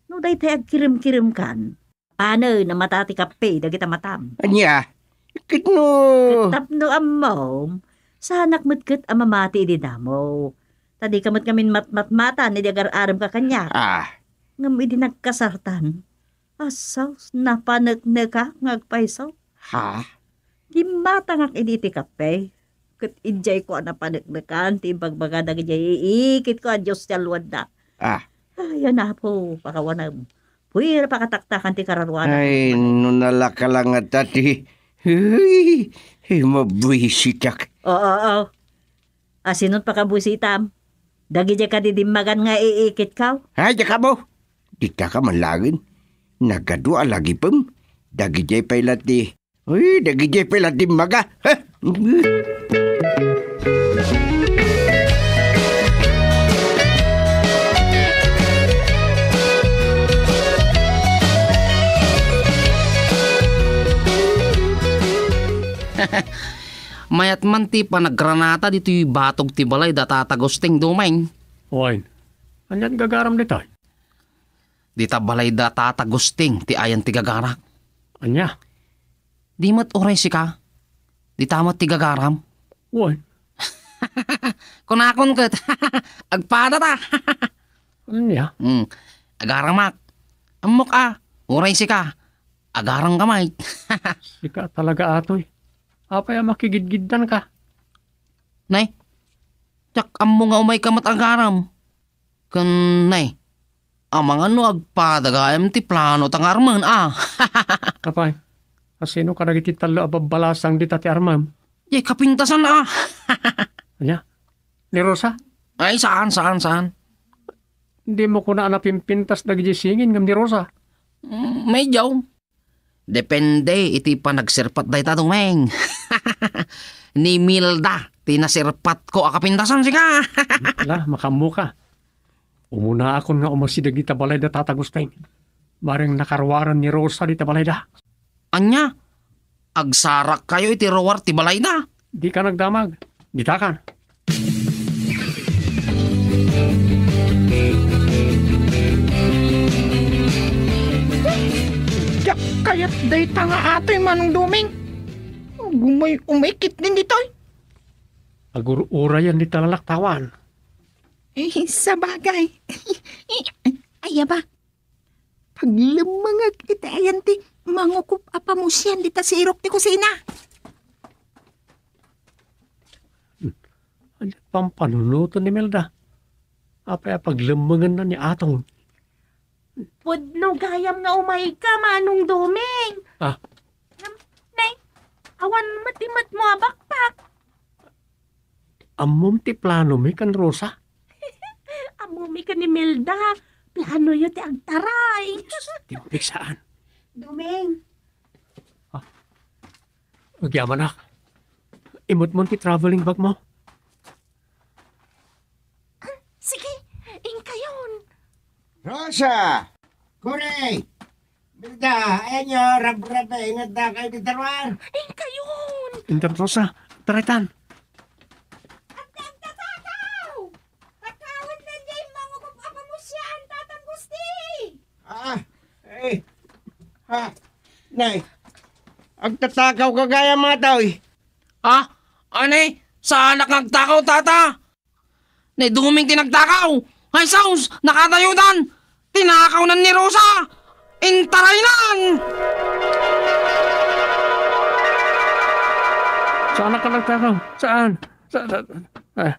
no day tayo kirim-kirim kan. Paano na matati kape, dagita matam. Anya? Ikit no. Tapno amom, sanak matkat amamati di damo. Tadi kamot kamin matmata ni diagar-aram ka kanya. Ngam idi nagkasartan. Asaw, napanag na ka, ngagpaisaw. Ha? Di matangak idi ti kape. Kat idjay ko napanag na ka, ti bagbaga dagijay iikit ko a Diyos talwad na. Ayan na po, pakawanag. Puwira pakataktakan ti kararwana. Ay, nunala ka lang at tati. Ay, mabwisitak. Oo. Asinot pakabusitam. Dagijay ka didimagan nga iikit ka. Ay, ka mo. Dita ka malagin. Nagadua lagi pem. Dagijay pailat di. Uy, dagijay pailat di maga. Ha? Mayat man ti panagranata dito yung batog ti balay da tatagosting dumain. Oy, anyan gagaram dito. Dita balay da tatagosting ti ayan ti gagarak. Anya? Di mat oray si ka. Di tamat ti gagaram. Oy, Kunakon kat. Agpada ta. anya? Agaramak. Amok oray si ka. Agarang kamay. Sika talaga atoy. Apay makigidgidan ka. Nay, tsak amo nga umay kamat agaram. Kan, nay, amang ano agpadagayam ti plano tang arman Kapay, asino ka nagiti talo ababalasang dita ti armam? Yay, kapintasan Anya? Ni Rosa? Ay, saan? Hindi mo ko na napimpintas nagisingin ngam ni Rosa. Medyo. Depende, iti pa nagsirpat day tatong meng. Ni Milda, tinasirpat ko akapintasan siya. Ala, makamu ka. Umuna akon nga umasi dagita balay da tatagustay. Maring nakarwaran ni Rosa di balay da. Anya, agsarak kayo iti rawar ti balay na. Di ka nagdamag. Bitakan. Kaya't day tanga ato'y manong duming. Umikit din dito'y. Agurura yan di talalaktawan. Sa bagay. Ay ba? Pag lumangag itayan ti, mangukup apamusyan di ta sirok ti kusina. Ano pang panunuto ni Melda? Apay paglamangan na ni Atong. Pudno gayam nga umay ka, manong duming. Nay, awan matimat mo abakpak. Amom ti plano mi kan Rosa? Amumi ka ni Milda. Plano yun ti agtaray. Timpik saan? Duming. Agyaman ak. Imot mo ti traveling bag mo. Sige, ingkayon. Rosa! Kure! Bilda, ayan nyo, rab-rab na ingat na kayo di tarwar. Ingkayon. Inter Rosa, taretan. Kakawin na dyan, mangukup ako mo siya ang tatang gusti. Nay, agtatakaw ka gaya mga tao eh. Ane, sa anak nagtakaw tata. Nay, duming tinagtakaw. Ay, saus, nakatayudan. Tinakaw na ni Rosa. Intaray nan. Saan ka nagtakaw? Saan? Ay.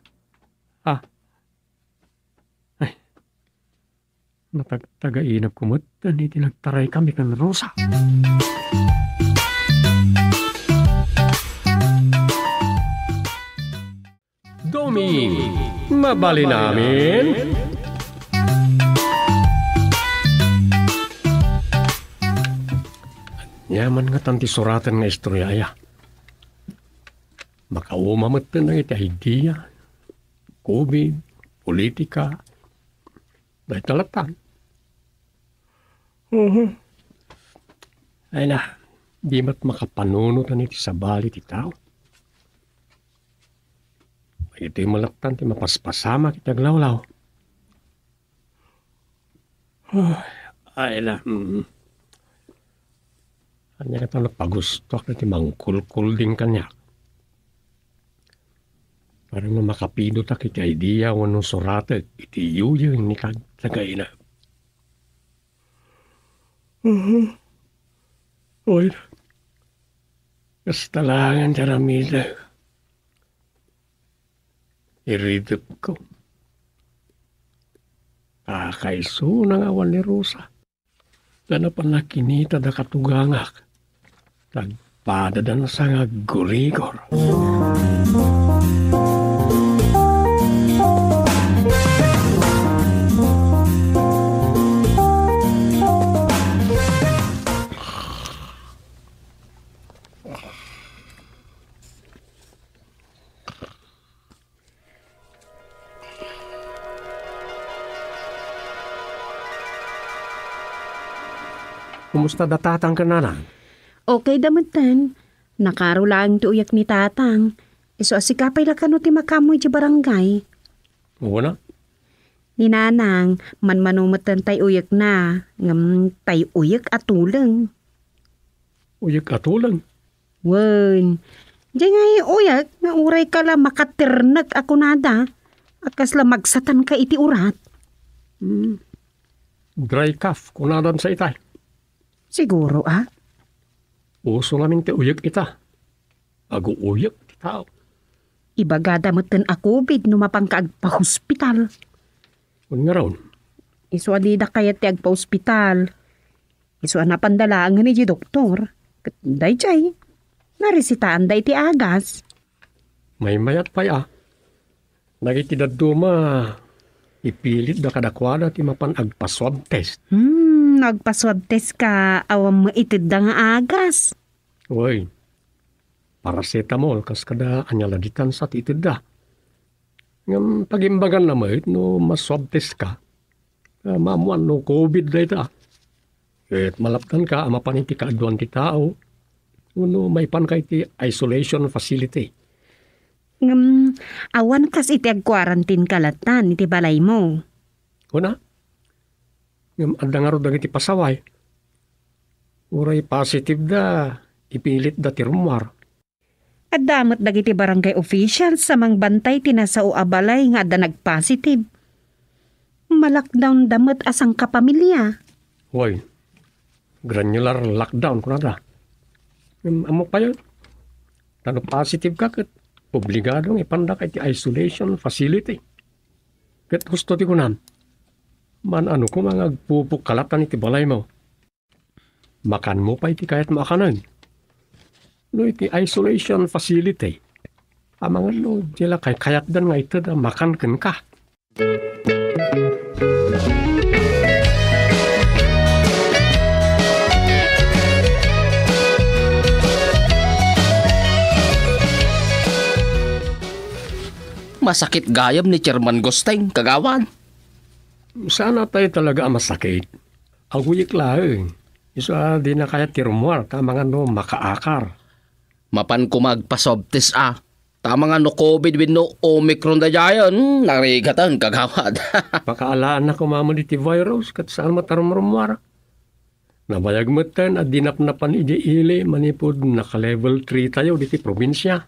Natagtaga-inap kumot. Hindi tinagtaray kami kan Rosa. Domi, mabali namin. Yaman nga tanti suratan nga istorya ya. Makaumamot na ng iti idea, COVID, politika, dahil talatan. Ay na, di mat makapanunot na iti sa bali ti tao. Ito'y malaktan ti mapaspasama ti taglawlaw. Ay na, Anya ka napagustok na ti mangkulkul din kanya. Parang makapido ta kiti idea wanong surata iti yuyo ni kagtagay na. Oy, kastalangan siya ramida. Iridip ko. Kakaiso ng awan ni Rosa. Gana pa nakinita da katugangak. Tagpada da na sa nga gurigor. Kumusta datatang ka na lang? Okay damutan. Nakaro lang ti uyak ni tatang. Iso asikapay la kano ti makamoy ti barangay. Oo na. Ni nanang, manmanumatan tay uyak na. Ngam tay uyak at tuleng. Uyak atulang. Wen, diyan nga uyak, nga uray ka la makatirnag ako nada. Akas la magsatan ka iti urat. Dry cough kunadan sa itay. Siguro Uso namin ti uyak ita. Ago uyak ti tao. Ibagada moten ako bid no mapangkaag pa hospital. Kung nga raon. Iso adida kaya ti agpa hospital. Iso napandalaan ni di doktor. Day jay. Narisitaan day ti agas. May mayat pa ya. Nagitidad duma. Ipilit da kadakwada ti mapan agpaswab test. Nagpaswab test ka. Awam mo itid da nga agas. Uy. Paracetamol kas kada anyaladitan sa titid da. Ngam pagimbagan na mo no maswab test ka. Mamuan no COVID da ita. Et malaptan ka amapan iti kaaduan ti tao. No may pan kay ti isolation facility. Awan kas iti ag-quarantine kalatan iti balay mo. Una? Ngam anda nga ro dagiti pasaway. Uray positive da. Ipilit da ti rumwar. At damot dagiti barangay officials sa mangbantay tinasao abalay nga da nag-positive. Malakdown damot asang kapamilya. Uy. Granular lockdown ko na da. Amo pa yun. Tano positive ka kat obligadong ipanda kay ti isolation facility. Kat gusto ti kunan. Man ano kung mga agpupukalatan iti balay mo. Makan mo pa iti kayat makanan. No iti isolation facility. Amang ano, dila kay kayat dan nga ito da makan ken ka. Masakit gayam ni Chairman Gosteng, kagawan. Sana tayo talaga masakit. Aguyik lang. Isa di na kaya tirumwar, tama nga no makaakar. Mapan ko magpa-swab test Tama nga no COVID with no Omicron da jayon, narigatan kagawad. Pakaalaan na kumamon iti virus, kat saan matarumrumwar. Nabayag matan at dinapnapan ili manipod naka-level 3 tayo diti probinsya.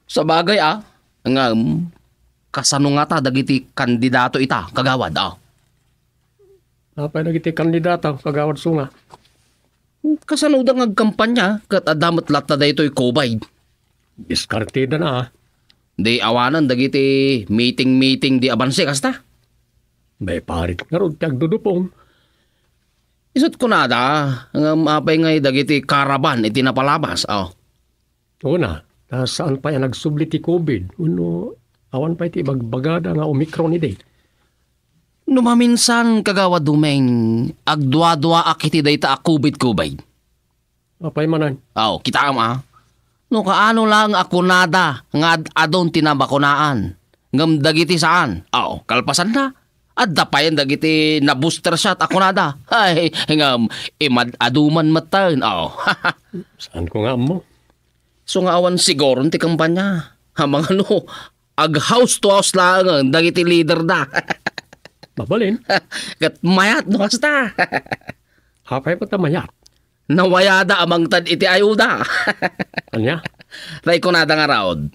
Sa bagay nga kasano nga ta dagiti kandidato ita, kagawad Napay nagiti kandidata, kagawad sunga. Kasano da nga kampanya, kat adamat lata da ito'y COVID. Diskartida na Di awanan dagiti meeting di abanse kasta. May parit nga ron, tiyag dudupong. Isot ko na da, nga mapay ngay dagiti karaban iti napalabas. Una, saan pa yan nagsubli ti COVID? Uno, awan pa iti bagbagada nga Omicron ide. Numaminsan kagawad dumeng agdwa-dwa akiti dayta a COVID. Apay manan. Kita No kaano lang ako nada nga adon tinabakunaan. Ngam dagiti saan? Kalpasan na. At dapayan dagiti na booster shot ako nada. Ay, ngam, imad-aduman matan. Oh. Saan ko nga mo? So nga awan siguro ti kampanya. Hamang ano, ag house to house lang dagiti leader da. Mabalin. Kat mayat no kasta. Hapay pa tamayat. Nawayada amang tad iti ayuda. Anya? Tay ko nada nga raod.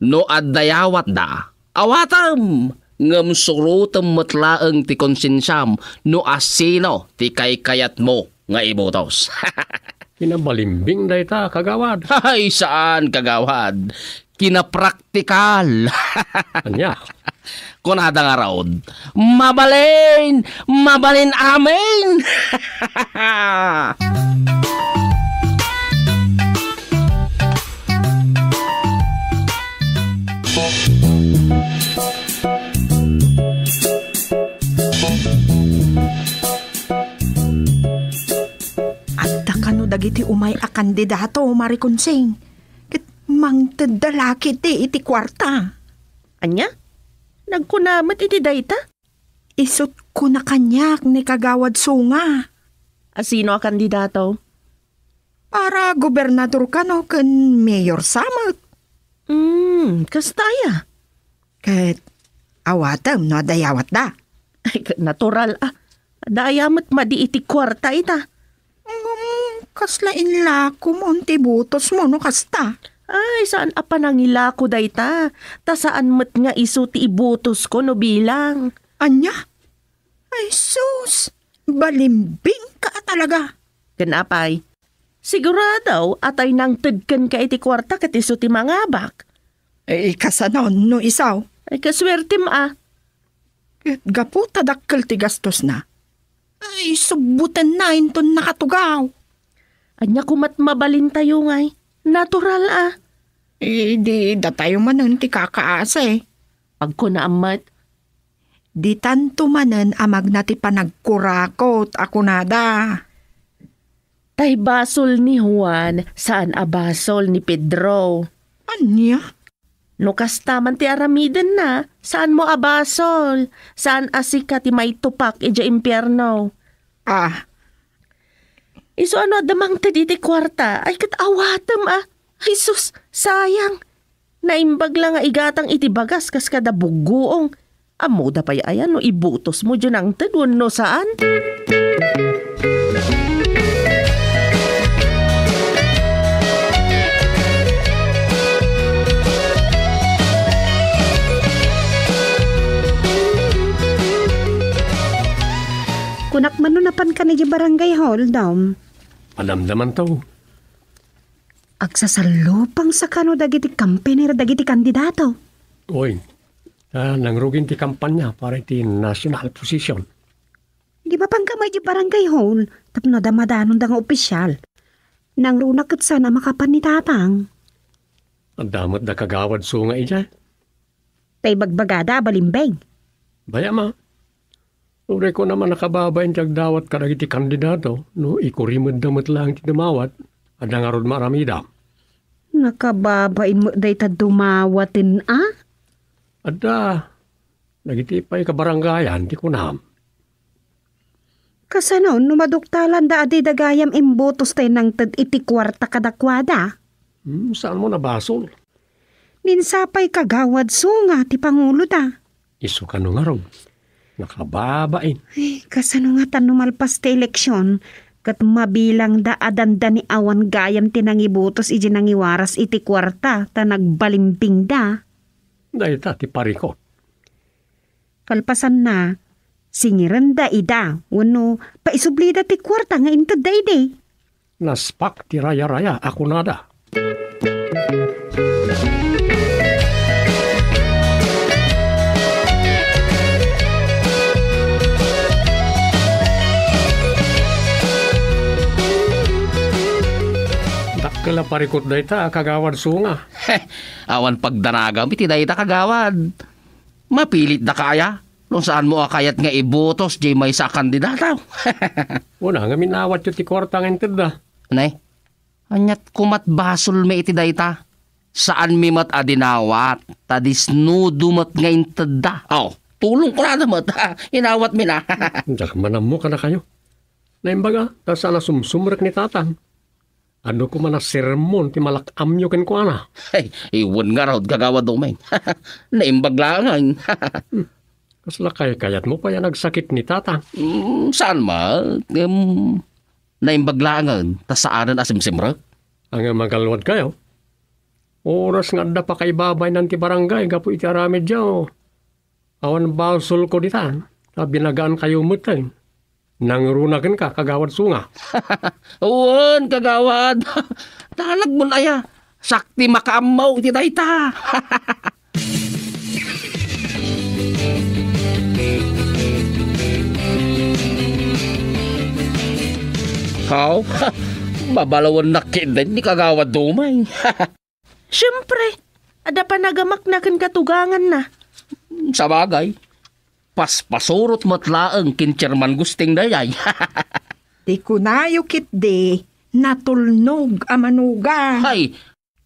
No addayawat da. Awatam! Ngam surutam matlaang ti konsensyam no asino ti kayat mo nga ibotos. Kinabalimbing da ita, kagawad. Ay, saan kagawad? Kinapraktikal. Anya? Kunada nga raod. Mabalin! Mabalin amin! Adda kano dagiti umay a kandidato, Marikonsing. Ket mangted dalaki ti iti kwarta. Anya? Nagkunamat iti dayta? Isot ko na kanyak ni Kagawad Sunga. Asino a kandidato? Para gobernador kano ken mayor samot. Kastaya. Ket awatem no dayawat da. Ay, natural ah. Dayamat madi iti kwarta ita. Kaslain lako mo ti butos mo no kasta. Ay, saan apa nangila ko dayta? Ta saan mat nga iso ti ibutos ko no bilang? Anya? Ay sus, balimbing ka talaga. Kanapay? Sigurado atay nang tedken ka iti kwarta kat iso ti mangabak. Eh, kasanon no isaw. Ay, kaswerte ma. Ket gapu tadakkel ti gastos na. Ay, subutan na inton nakatugaw. Anya kumat mabalin tayo ngay. Natural ah. Eh, di datayo manen ti kakaasa eh. Pag ko naamat, Di tanto manen amag na ti panagkurakot ako nada. tay basol ni Juan, saan a basol ni Pedro. Anya? No kastaman ti aramiden na, saan mo abasol? Saan asika ti may tupak ija impyerno? Ah, Iso ano damang ti kwarta, ay kat awatem ah. Ay sus, sayang. Naimbag lang nga igatang iti bagas kas kada buguong. Amo da pa'y ayan no ibutos mo dyan ang tedwan no saan? Kunak man no napan ka ni di barangay hall, dam. Panamdaman to. Agsasalupang sa kano dagiti kampenir dagiti kandidato. Oy, nangrugin ti kampanya para iti national position. Di ba pang kamay di barangay hall, tapno damadanon da nga opisyal. Nang runak kat sana makapan ni tatang. Ang damot da kagawad so nga ija. Tay bagbagada balimbeng. Baya ma. Ure ko naman nakababayin tiyag dawat karag iti kandidato, no ikurimod damot lang ti dumawat, ada nga rod maramida. Nakababain mo day ta dumawatin ah? Ada, nagiti pa'y kabarangayan, di ko na. Kasanon, numaduktalan da adi dagayam imbutos tay nang tad iti kwarta kadakwada. Saan mo nabasol? Ninsapay kagawad sunga ti Pangulo da. Isu ka no nga rod. Nakababain. Kasano nga tan numalpas ti eleksyon, kat mabilang da adanda ni awan gayam tinangibutos iji nangiwaras iti kwarta ta nagbalimping da. Dahil ta, ti parikot. Kalpasan na, singiran da ida, wano paisublida ti kwarta nga intad da ide. Naspak ti raya-raya, ako nada. Dakala parikot da ita, kagawad sunga. Awan pagdanagam iti dayta kagawad. Mapilit da kaya. Nung saan mo akayat nga ibotos di may sa kandidata. Una nga minawat yung ti kwarta nga intad da. Anay? Anyat kumat basol me iti dayta. Saan mi mat adinawat? Tadis nudumat nga intad da. Oh, tulong ko na naman. Inawat mi na. Diyak manamo ka na kayo. Naimbaga, ta sana sumsumrek ni tatang. Ano ko man na sermon ti malakamyo ken ko ana. Ay, iwan nga raw gagawa domeng. Naimbag lang. Kasla kayat mo pa yan nagsakit ni tatang. Saan ma? Naimbag lang. Ta saanan asimsimra? Ang magalwad kayo. Oras nga da pa kay babay ng ti barangay. Gapo iti aramid dyan. Awan basol ko ditan. Ta binagaan kayo mutay. Nangrunagan ka kagawad sunga. Uwan, kagawad. Talag mo na ya. Sakti makaamaw ti dayta. How? Babalawan na kindan ni kagawad dumay. Siyempre, ada pa nagamak na kan katugangan na. Sa bagay. Paspasurot matlaang kincherman gusting dayay. Di kunayo kit de, natulnog amanuga. Hay,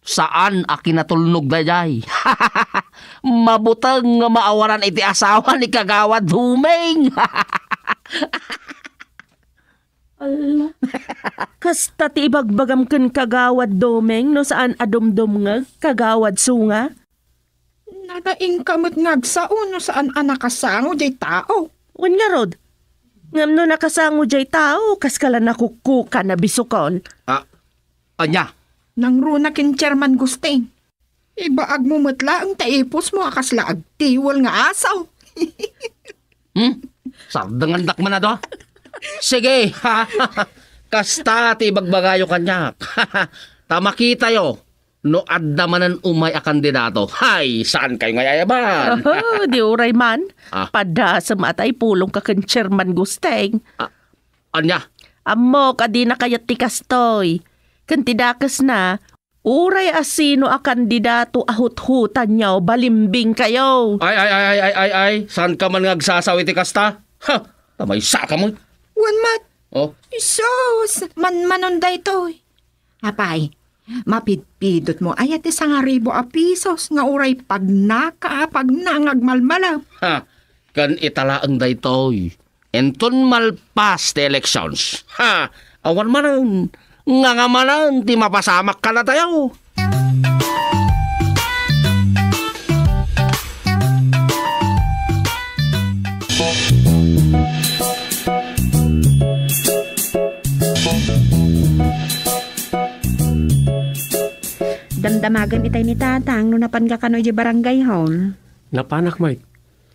saan aki natulnog dayay? Mabutang nga maawaran iti asawa ni kagawad humeng. Allah. Kasta ti ibagbagam ken kagawad domeng no saan adumdum nga kagawad sunga. Nadaing kamot ngagsaon no saan anakasango jay tao. Wan nga rod. Ngam no nakasango jay tao kas kala nakukuka na bisukon. Anya? Nang runa kin chairman gusting. Ibaag mo matla ang taipos mo akas laag tiwal nga asaw. Sardangan dakman na do. Sige. Kasta ti bagbagayo kanyak. Tamakita yo. No adda manan umay a kandidato. Hay, saan kayo ngayayaban? Di uray man. Ah. Pada sa matay pulong ka kan chairman gusteng. Anya? Amo ka di na kayat ti kastoy. Kantidakas na, uray asino a kandidato ahut-hutan nyaw, balimbing kayo. Ay. Saan ka man ngagsasawi ti kasta? Ha, tamay saka mo. Wan mat, Oh, isos, manonday to. Apay, mapidpidot mo ayat isang 1,000 a pisos nga uray pag nangagmalmala. ha. Kan italaang daytoy. Enton malpas ti elections. Ha, awan manan. Nga manan, ti mapasamak ka na tayo. Damdamagan itay ni tatang no napan ka kano di barangay hall. Napanak mo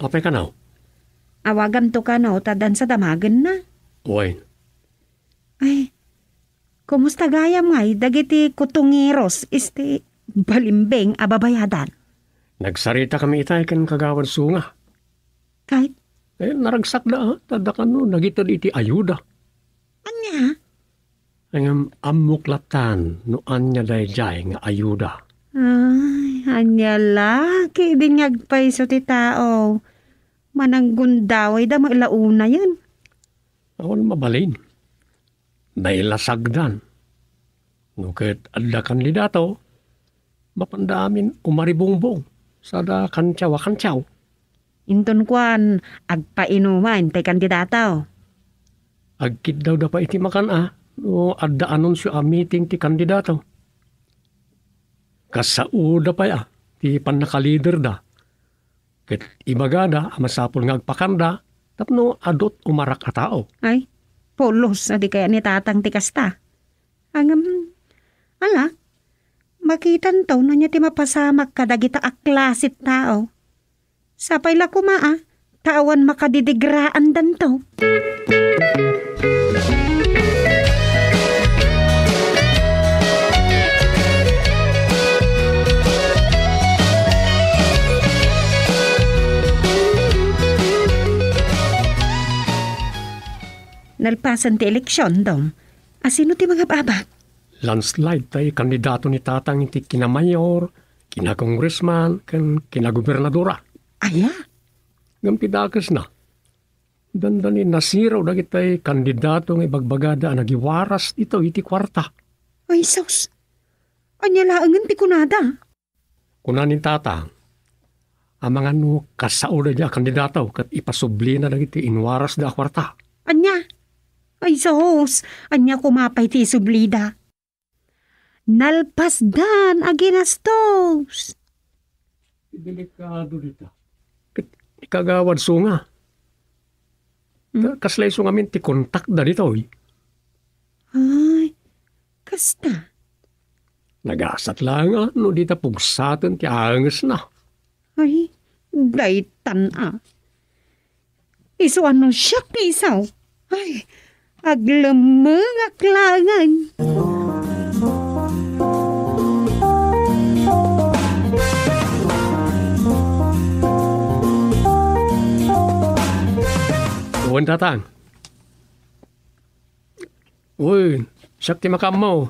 apay ka na. Awagam to ka no tadan sa damagan na. Uy, Ay, kumusta gayam ngay dagiti kutungiros isti balimbing ababayadan. nagsarita kami itay kan kagawad sunga. Kahit Naragsak na tadakan no, nagitad iti ayuda. anya, Ang amuklatan no anya dayjay nga ayuda. ay, anya laki din ngagpaiso ti tao. Mananggundaw ay da mailauna yan. Awan mabalin. Nailasagdan. No ket adda kandidato, mapandamin umaribongbong sa da kantyaw. Inton kwan, agpainuman tay kandidataw. Agkid daw da pa iti makan no adda anunsyo a meeting ti kandidato. Kasauda pa ti panakalider da. Ket ibagada amasapol nga agpakanda tapno adot umarak a tao. Ay, polos adi kaya ni tatang tikasta. Ala, makitan to na niya ti mapasamak kadagita aklasit tao. Sapay la kumaa, tawan makadidigraan dan to. Nalpasan ti eleksyon, Dom. Asino ti mga babak? Landslide tay kandidato ni tatang iti kinamayor, kinakongressman, kan kinagobernadora. Aya, Gampidakas na. Dandani nasiraw dagit tay kandidato ng ibagbagada nagiwaras ito iti kwarta. ay sus. Anya laangan ti kunada. Kunanin tatang, ang mga no kasaula niya kandidato kat ipasubli na dagiti inwaras da kwarta. Anya? Ay sos, anya kumapay ti sublida. Nalpasdan aginastos. Delikado dito. Ikagawad sunga. Kaslay sunga min ti kontak da dito. Ay, kasta. Nagasat lang no dita pugsaten ti anges na. Ay, daytan Iso ano siya isaw? Ay, aglamang aklangan. Uwan tatang. Uy, siyak ti makam mo.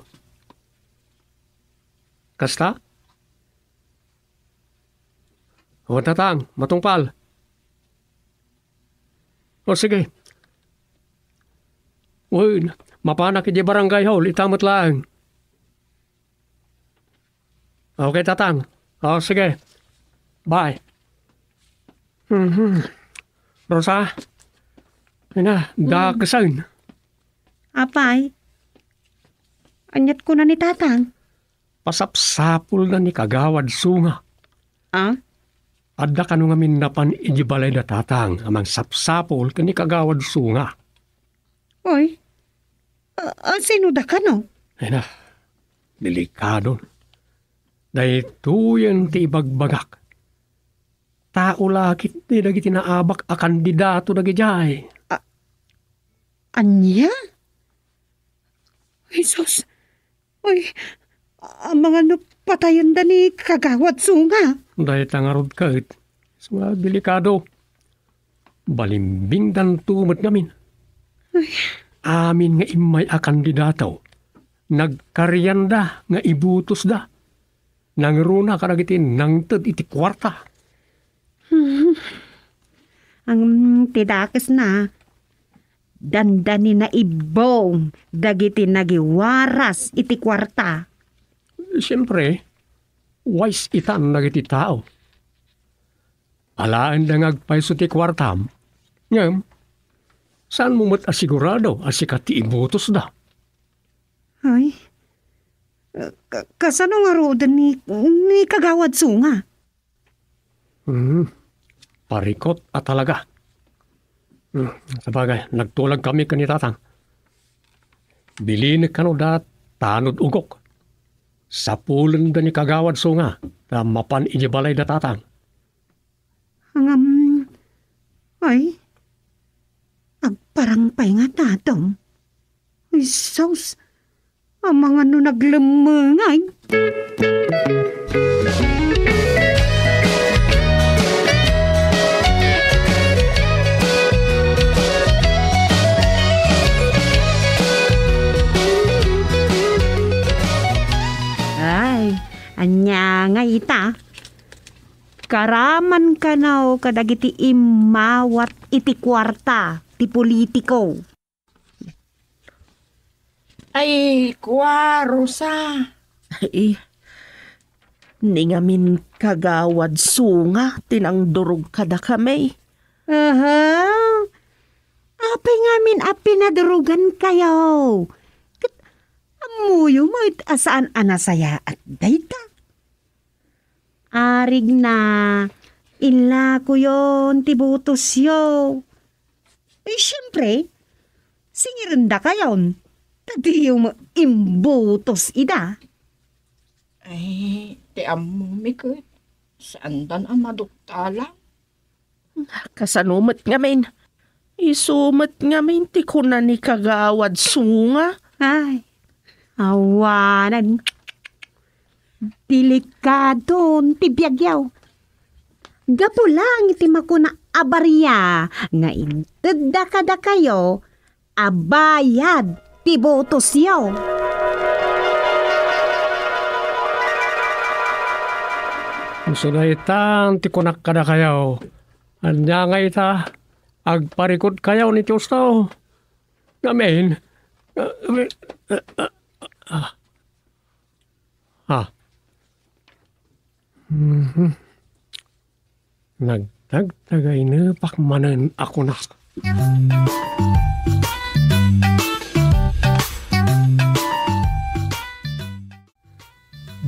Kasta? Uwan tatang, matungpal. O sige. Uy, mapanak di barangay hall, itamot lang. Okay tatang. O sige. Bye. Rosa. Ina, dakasan. Apay, anyat ko na ni tatang. Pasapsapul na ni kagawad sunga. Ah? Adda ka nung amin napan ijibalay na tatang amang sapsapul ka ni kagawad sunga. Oy, sino da ka no? Ina, delikado. Dahil tuyan ti ibagbagak. Tao lakit ni dagiti naabak a kandidato dagijay. Anya? Jesus! Uy, ang mga patayon da ni kagawad sunga. Dahil tangarod ka it. Mga delikado. Balimbing dan tumot namin. Amin nga imay a kandidato. Nagkaryanda nga ibutos da. Nangruna karagitin nang ted iti kwarta. Ang tidakes na. Dandani na ibong dagiti nagiwaras iti kwarta. Siyempre, wise itan nagiti tao. Alaan na ngagpaiso ti kwartam. Ngam, saan mo mat asigurado asikati ibutos da? Ay, kasano nga rodan ni kagawad sunga? Parikot at talaga. Sabagay, nagtulag kami kanitatang. Bilin ka no da tanod ugok. Sa pulan da ni kagawad sunga, na mapan ijibalay da tatang. Ay, agparang pay nga tatong. Ay, sos, ang mga no naglamangay. Anya nga ita, karaman ka na kadagiti imawat iti kwarta, ti politiko. Ay, kwa, Rosa. Ay, ni ngamin kagawad sunga, tinangdurog kada kami. Aha, apay ngamin apinadurugan kayo. Amuyo mo asaan anasaya at dayta. Arig na, ila ko yon tibutos yo. Eh, siyempre, singiranda kayon. Tadi yung imbutos ida. Ay, ti amumi ko. Saan dan ang maduktala? Kasanumat ngamin. Isumat ngamin ti kuna ni kagawad sunga. Ay, awanan. Delikadon ti biyagyaw. Gapo lang iti makuna abarya nga intedda kada kayo abayad ti botos yaw. So na itang ti kunak kada kayaw. Anya nga ita, agparikod kayaw ni Tiyostaw. Ngamin, Nagtagtagay na pakmanan ako na.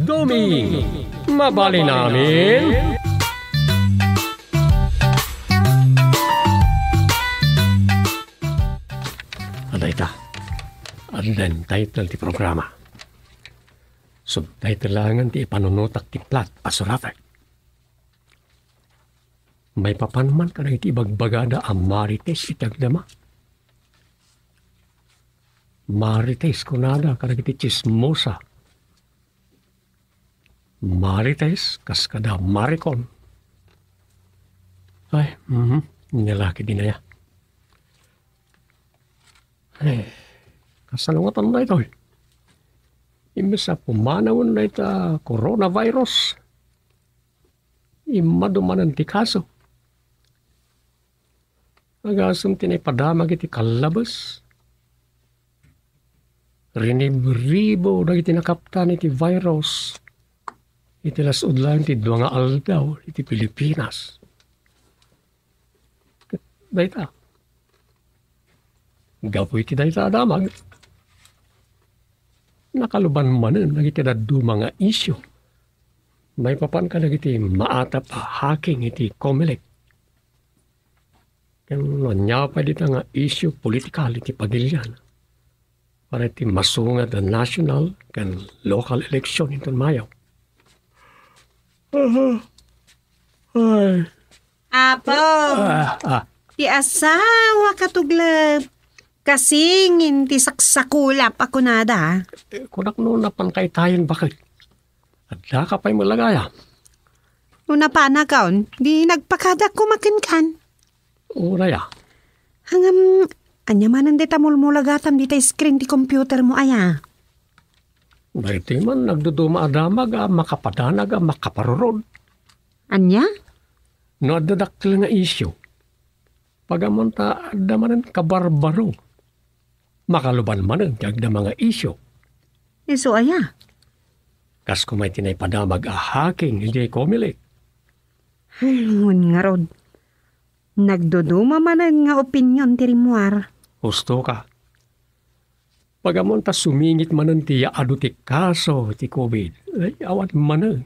Domi, mabali namin. Adayta, adan title ti programa. Subtitle langan ti ipanunutak ti plat asurafay. May papanman ka na iti bagbagada ang marites itagdama. Marites kunada ka na iti chismosa. Marites kaskada maricon. Ay, nilaki din na ya. Ay, kasalungatan na ito. Imbes sa pumanawan na ito coronavirus. Imadumanan ti kaso. Agasam tinipadamag iti kalabas. Rinibribo na iti nakaptan iti virus. Iti lasudlan ti duwanga aldaw iti Pilipinas. Dayta. Gapo iti dayta adamag. Nakaluban manen nagiti daddu mga isyo. May papan ka nagiti maatap hacking iti Comelec. Kaya nanya pa dito nga isyo politikal iti pagilyan. Para iti masunga the national kan local election ito mayaw. Ay. Apo, ti asawa katuglab. Kasing ti saksakulap ako nada. Kunak no napankay tayon bakit? Adla ka pa'y malagaya. Una pa na kaon, di nagpakadak kumakinkan. Uraya. Hangam, anya manan di tamulmulagatam di screen ti computer mo aya. Dahiti man nagduduma adamag makapadanag makaparurod. Anya? No adadaktil nga isyo. Pagamon ta adamanan kabarbaro. Makaluban manan tiagda mga isyo. Iso aya. Kas kumay tinaypadamag hacking hindi Comelec. Ngun nga rod. Nagduduma manan nga opinyon ti rimuar. Husto ka. Pagamon ta sumingit manan ti adu ti kaso ti COVID. Ay awat manan.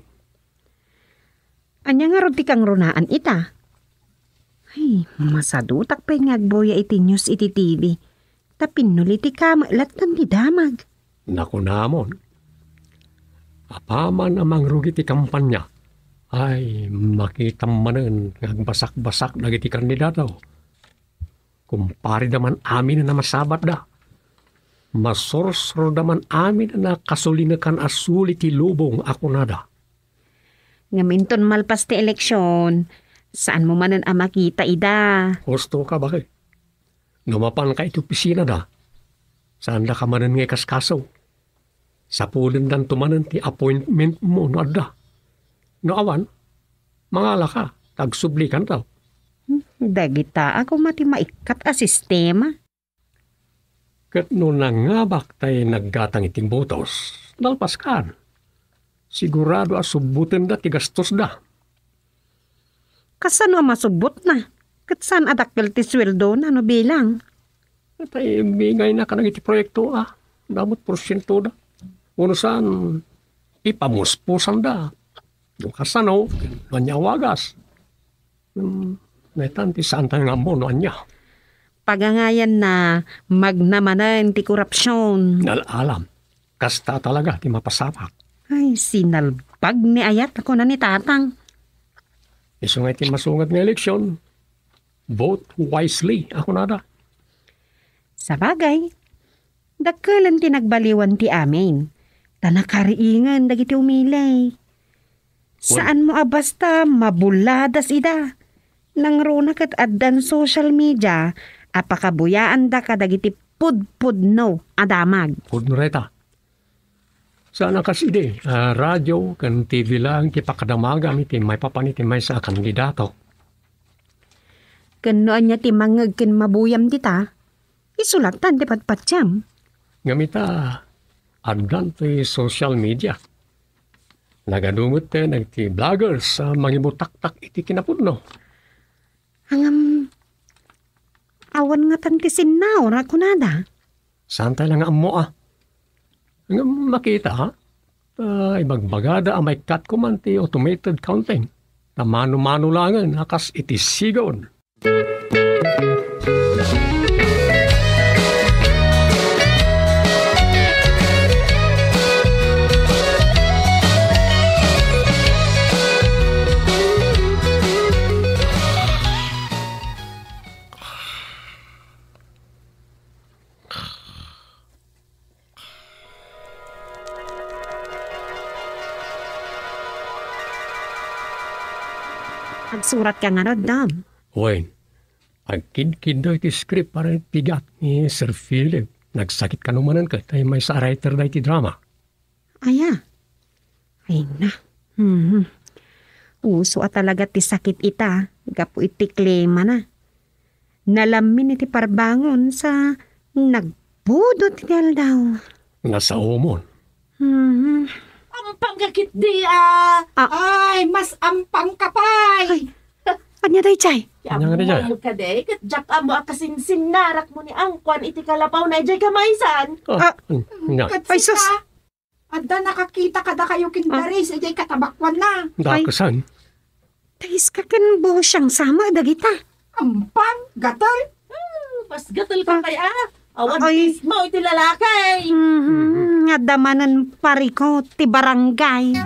Anya nga rod ti kang runaan ita. Ay, masadutak pa nga agboya iti news iti TV. Tapinuli ti kamalat tan ti damag. Naku namon. Apaman amang rugi ti kampanya. Ay, makita manan ngagbasak-basak dagiti kandidato. Kumpari daman amin na masabat da. Masorsro daman amin na kasulinakan asuli ti lubong ako nada. Ngaminton malpas ti eleksyon. Saan mo manan makita ida? Gusto ka bakit? Numapan ka iti opisina da. Saan da ka manan ngay kaskaso? Sa pulin dan tumanan ti appointment mo no adda. No awan, mangala ka, tagsublikan daw. Dagita ako mati maikat a sistema. Kat no nangabak tayo naggatang iting botos, dalpas kan. Sigurado asubutin da ti gastos da. Kasano masubot na? Kat saan adakkel ti sweldo na no bilang? At ay bigay na ka ng iti proyekto damot porsyento da. Uno saan ipamuspusan da. Yung kasano, nanyawagas. Netan ti saan tayo nga mo no anya. Pagangayan na magnamanan ti korupsyon. Nalalam, kasta talaga ti mapasapak. Ay, sinalbag ni ayat ako na ni tatang. Iso nga iti masungat ng eleksyon. Vote wisely, ako nada. Sa bagay, dakkelan ti nagbaliwan ti amin. Tanakariingan dagiti umilay. Saan mo basta mabuladas ida. Nang runa kat addan social media, apakabuyaan da kadagiti pudpudno adamag. Pudnoreta. Sana kaside, radyo, kan TV lang, kipakadamagam iti may papaniti may sa kandidato. Kanoan niya ti mangag ken mabuyam dita, isulatan ti patpatyam. Ngamita, addan ti social media. Nagadungot nagti vloggers sa mangibutaktak iti kinapudno. Awan nga tantisin na, ora kunada. Santay lang ang mo Ang makita ha? Ibagbagada ang may cut kumanti automated counting. Na mano-mano langan, nakas itisigon. Agsurat ka nga rod, Dam. Uy, ang kid daw iti script para pigat ni Sir Philip. Nagsakit ka numanan ka, tayo may sa writer na iti drama. Aya. Ay na. Uso at talaga ti sakit ita. Gapo iti klema na. Nalamin iti parbangon sa nagbudot ti daw. Nasa umon. Ampang kakit di Ay, mas ampang kapay. Anya day, Chay? Anya nga di, Jay? Ka day, kat jak amo akasinsin narak mo ni Angkwan iti kalapaw na jay kamaysan. Nga, Ay, sus. Adda nakakita kada kayo kindaris, ijay katabakwan na. dakasan. Tais ka kan buho siyang sama, dagita. Ampang, gatal. Mas gatal ka kaya. Awan Ay. tis mo iti lalakay. Nga damanan pariko ti barangay.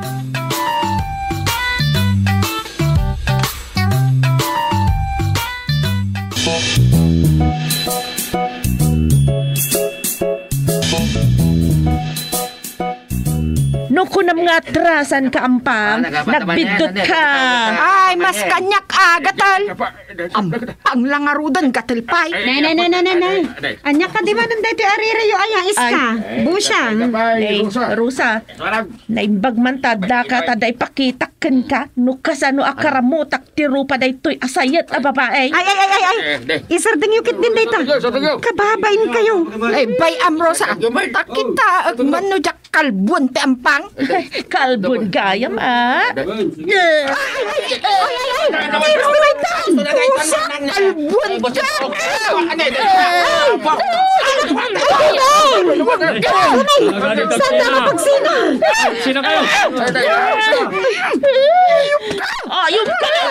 No kunam nga atrasan ka ampang, nagbidot ka. Ay, mas kanyak gatal. Ampang lang arudan, gatal pay. Nay. Anya ka di ba nang dati aririyo aya iska? Busyang. Ay, Rusa, naimbag man tada ka, tada ipakitakan ka, no kasano akaramutak tiro pa daytoy asayat a babae. Ay. Isarding yukit din dito. Kababain kayo. Ay, bay amrosa. Takita, mano jak kalbun te ampang. Kalbon gayam, Saan na mapagsina? Sino kayo? Ayun ka lang!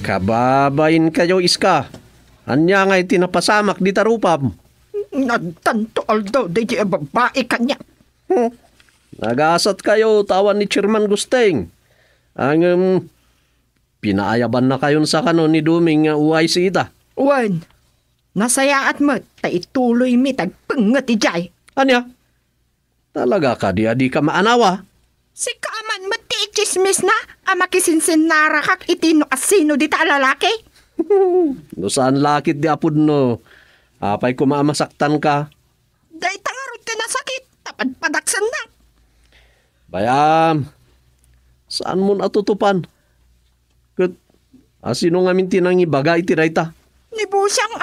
Kababain kayo, Iska. Anya nga'y tinapasamak di tarupam. Nagtanto aldaw, di babae kanya. Nagasat kayo, tawan ni Chairman Gusteng. Ang pinaayaban na kayon sa kanon ni Duming nga uway si ita. Wan, nasayaat mo, taituloy mi tagpangat ijay. Anya? Talaga ka di ka maanawa? Si kaaman mo ti chismis na, amakisinsin narakak itino asino di ta lalaki. No saan lakit di apod no? Apay kumamasaktan ka. Day tangarot ka na sakit, tapad padaksan na. Bayam, saan mo natutupan? Kat, asino nga minti nang ibaga itirayta? Ni Busyang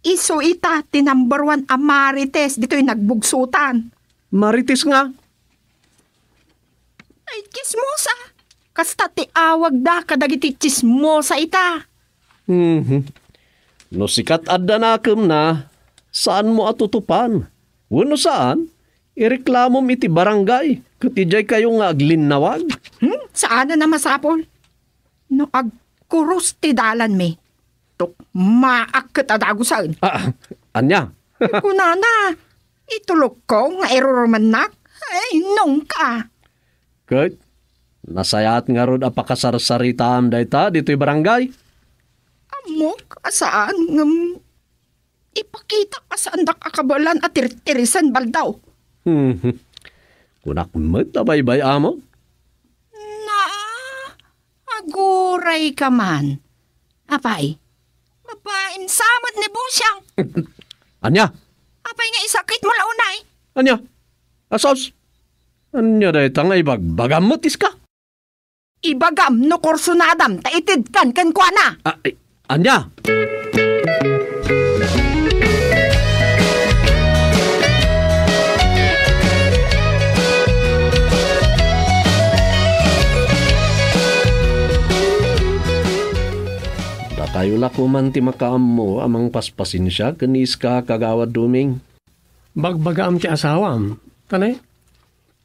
Iso ita, ti number 1 Marites, dito'y nagbugsutan. Marites nga. Ay, kismosa. Kasta ti awag da, kadagiti chismosa ita. No sikat adda na kem na, saan mo atutupan? Wano saan? Ireklamom iti barangay, katijay kayo nga aglinawag. Saan na masapol? No agkurus ti dalan mi. Tok maak katadagusan. Anya? Kunana, itulog ko nga erormanak. Ay, nung ka. Kat, nasayat nga rod apakasarsaritaan dayta dito'y barangay. Amok, asaan ngam ipakita ka saan da kakabalan at tirisan baldaw. Kunak met abay-bay amo. Na, aguray ka man. Apay, babain samad ni Busyang. Anya? Apay nga isakit mo launay. Anya? Asos? Anya dayta nga ibagbagam mo tiska? Ibagam no kursunadam, taitid kan kwa na. Anya? Kayo lako man ti makaam mo amang paspasin siya kanis ka kagawad duming. Bagbagaam ti asawam. Tanay,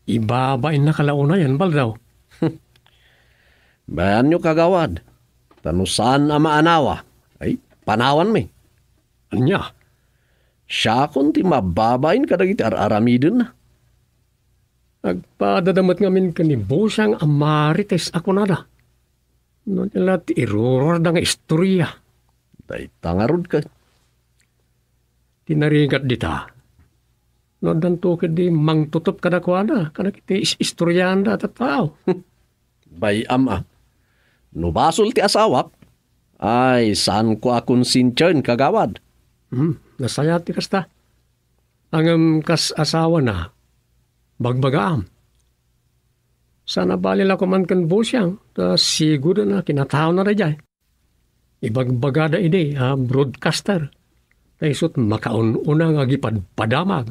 ibabain na kalauna yan, baldaw. Bayan nyo kagawad. Tanusan ama anawa. Ay, panawan mi. Anya, Siya kun ti mababain kadagiti aramidin na. nagpadadamat ngamin kanibo siyang amarites ako nada. No nila ti iruror da nga istorya. Day tangarod ka. Tinarigat dita. No danto di mangtutup kada kuana. Kada kiti istoryahan da tao. Bayam Nubasol ti asawak. Ay, saan ko akong sinchern kagawad? Nasaya ti kasta. Ang kas asawa na. Bagbagaam. Sana balila ko man kan busyang. Ta siguro na kinatao na rajay. Ibagbagada ide, broadcaster. Naisot makaununa nga gipad padamag.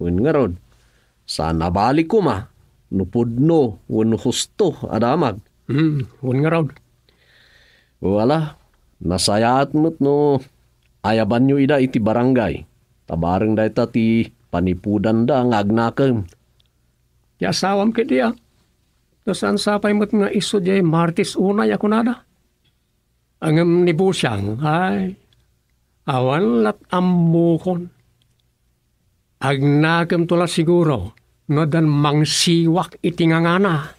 Un nga rod. Sana balik ko ma. Nupudno, un husto, adamag. Un nga raw. Wala. Nasayaat mo't no. Ayaban nyo ida iti barangay. Tabarang da ita ti panipudan da nga agnakam. Ti asawam kiti Tasan sapay mo't nga iso jay martis unay ako nada. Ang nibusyang ay awan lat amukon. Agnakam tula siguro no dan mangsiwak iti ngangana.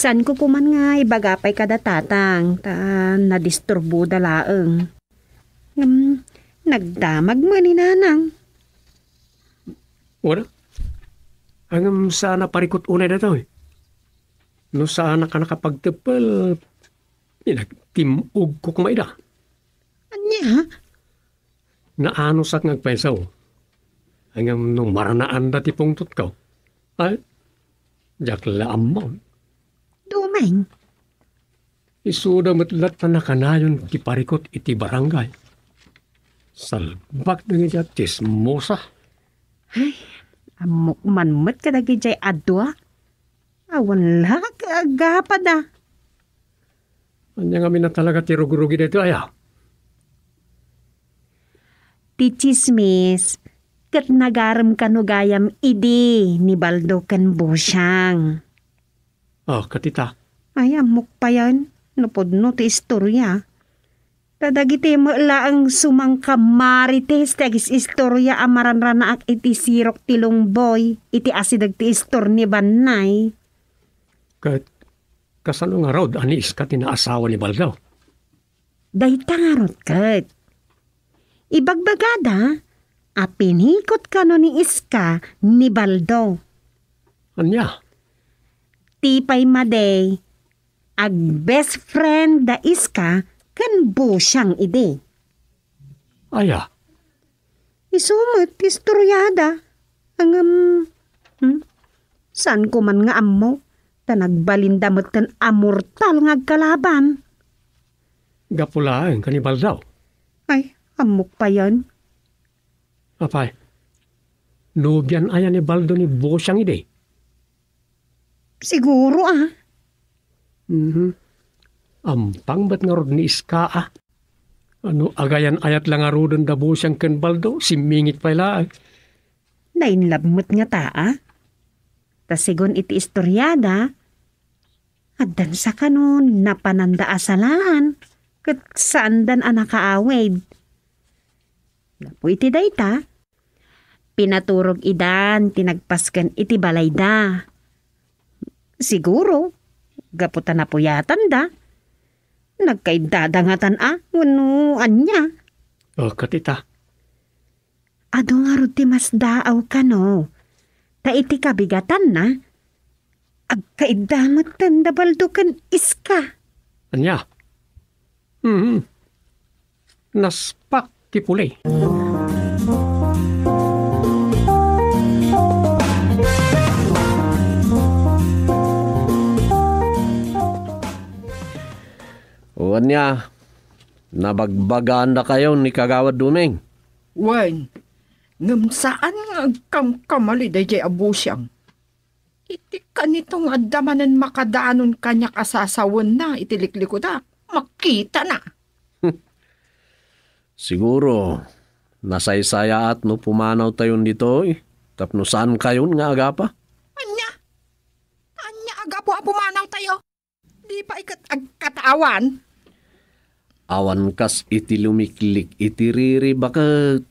San ko kuman nga ibagapay kada tatang ta nadisturbo dalaeng. Nagdamag mo ni nanang. Wala. Ang sana parikot unay na to No sana ka nakapagtepel, nagtimog ko kumaida. Anya? Naano sak ngagpaisaw. Ang nung maranaan dati pungtot ka. Ay, jakla amon. Dumeng. Isuda matlat na nakanayon kiparikot iti barangay. Salbak na nga tismosa. Amok manmet ka dagi jay adwa. Awan lang kaagapad Anya nga na talaga tirugurugi dito aya. Tichismis, kat nagaram kanugayam idi ni Baldo kan busyang. Katita. Ay, amok pa yan. Napodno ti istorya. Tadagiti mo ang sumangka marites tagis istorya amaranrana ak iti sirok tilong boy. Iti asidag ti istor ni Banay. Kasano nga raw, anis ka tinaasawa ni Baldaw. Day tangarot kat. Ibagbagada, apinikot ka no ni Iska ni Baldo. Anya? Tipay maday, ag best friend da Iska kan busyang ide. Aya. Isumot, istoryada. Ang saan ko man nga ammo, ta nagbalindamot kan amortal nga kalaban. Gapulaan ka ni Baldaw. Ay, amok pa yan. Apay, nubyan aya ni Baldo ni busyang ide. Siguro Ampang ba't nga rod ni Iska Ano, agayan ayat lang nga rodon da busyang ken Baldo, simingit pa ila. Nainlabmot nga taa. Ta sigon iti istoryada, addan sa kanon napananda asalaan, kat saan dan anakaawid. Napo iti dayta, pinaturog idan, tinagpaskan iti balayda. Siguro, gaputan na puyatan da. Nagkaidadangatan wano anya. Katita. Ado nga ro ti mas daaw ka no. Ta iti kabigatan na. Agkaidamot tanda Baldo kan Iska. Anya? Naspak ti pulay. O niya, nabagbagaan na kayo ni Kagawad Duming. Wan, ngam saan nga kang kamali day abusyang? Iti ka nitong adamanan makadaanon kanya kasasawan na itilikliko da. Makita na. Siguro, nasaysaya at no pumanaw tayo dito tapno saan kayon nga agapa? Anya aga po apumanaw tayo. Di pa ikat agkatawan. Awan kas iti lumiklik iti riri bakit?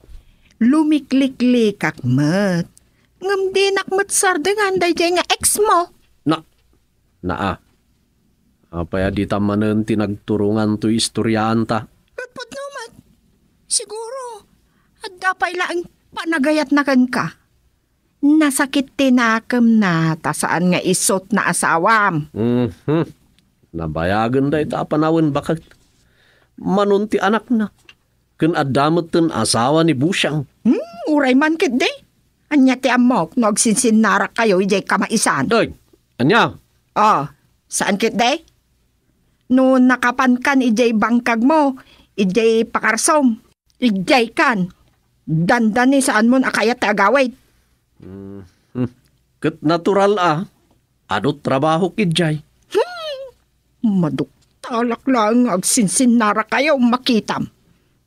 Lumikliklikak mat. Ngam di nakmat sardengan day nga ex mo. Naa. Apaya di tamanen tinagturungan to istoryaan ta. Kapag naman, siguro, at dapay lang panagayat na kan ka. Nasakit tinakam na tasaan nga isot na asawam. Nabayagan da ita panawin bakit? Manunti anak na. Kun adamot ten asawa ni Busyang. Uray man kit de. Anya ti amok, no agsinsinara kayo, ijay kamaisan. Doy, anya? Oh, saan kit de? No nakapan kan ijay bangkag mo, ijay pakarsom, ijay kan. Dandan ni saan mo akayat ti agawit. Ket natural adot trabaho kidjay. Maduktalak lang agsinsinara kayo makitam.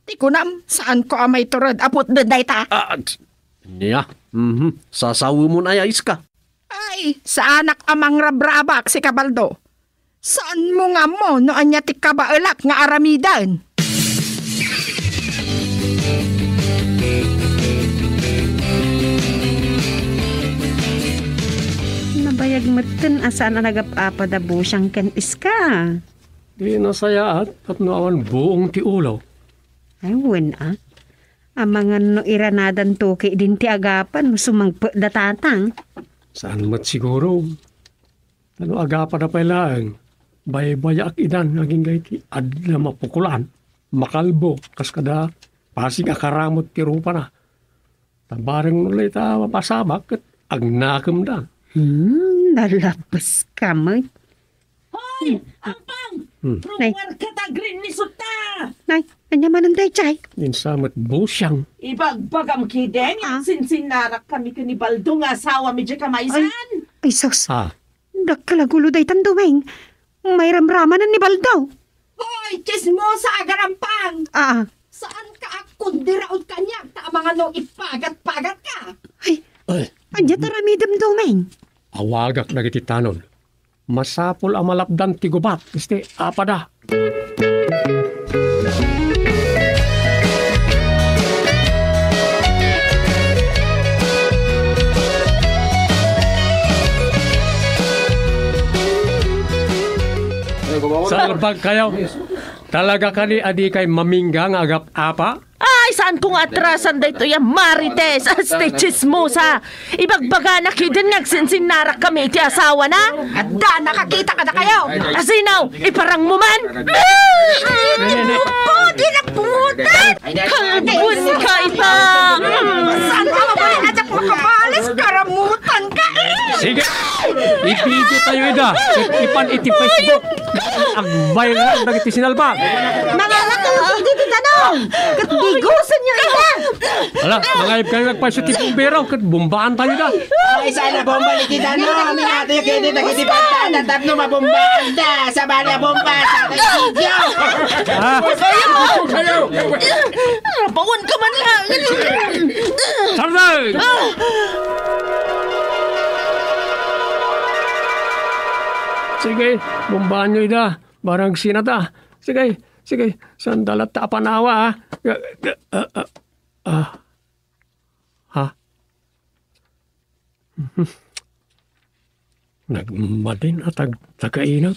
Di ko nam, saan ko amay turod apot daday ta? Niya, sasawi mo na ayos ka. Ay, sa anak amang rabrabak si Kabaldo. Saan mo nga mo no anya ti kabaelak nga aramidan? Nabayag matan asaan na nagapapa da Busyang ken iska. Di nasayaat at naawan buong ti ulaw. Ay, wen Amangan no iranadan toki din ti agapan no sumangpa da tatang. Saan mat siguro? Ano agapa na pailaan? Baya-baya ak idan naging gayti ad na mapukulan. Makalbo kas kada pasig akaramot ti rupa na. Tabareng nulay ta mapasabak at agnakam da. Nalabas ka mo. Hoy! Ampang! Nay. Ruwan ka ta green ni Suta! Nay, anya mananday chay. Insamat Busyang. Ibagbagam kideng, sinsinarak kami ka ni Baldo nga asawa medyo kamaysan. Ay, sus. Ah, Dakalagulo day tandumeng. May ramraman ni Baldaw. Hoy, chismosa agarampang! Saan ka akundi raot kanya? Tama nga no ipagat-pagat ka. ay, Anya taramidam dumeng. awagak na iti tanon. Masapol ang malapdan ti gubat. Este, apada. Salbag kayo. Talaga kani adi kay maminggang agap apa? Ay, saan kong atrasan da ito yung Marites at chismosa? Ibagbaga na kidin nagsinsinara kami ti asawa na? At da, nakakita ka na kayo. Asinaw, iparang mo man? Pudi na puta! Kalbun ka ipa! Saan ka mabalin na dyan makabalis? Karamutan ka Sige! Ipidyo tayo ida. Ipan iti Facebook. Agbay na nagiti sinalbag. Mga lakal, hindi kita tanong. Katbigusan niyo ina. Ala, nangayip kayo nagpasyo ti pumbero. Kat bumbaan tayo da. Ay, sana bomba ni kita no. Amin natin yung kini nagitipatan na tapno mabombaan da. Sa bala bomba sa video. Bawon ka man lang! Sarday! Sige, bumbaan nyo ida. Barang sinata. Sige, sige. Sandalat ta panawa ha? Nagmadin at tagainot.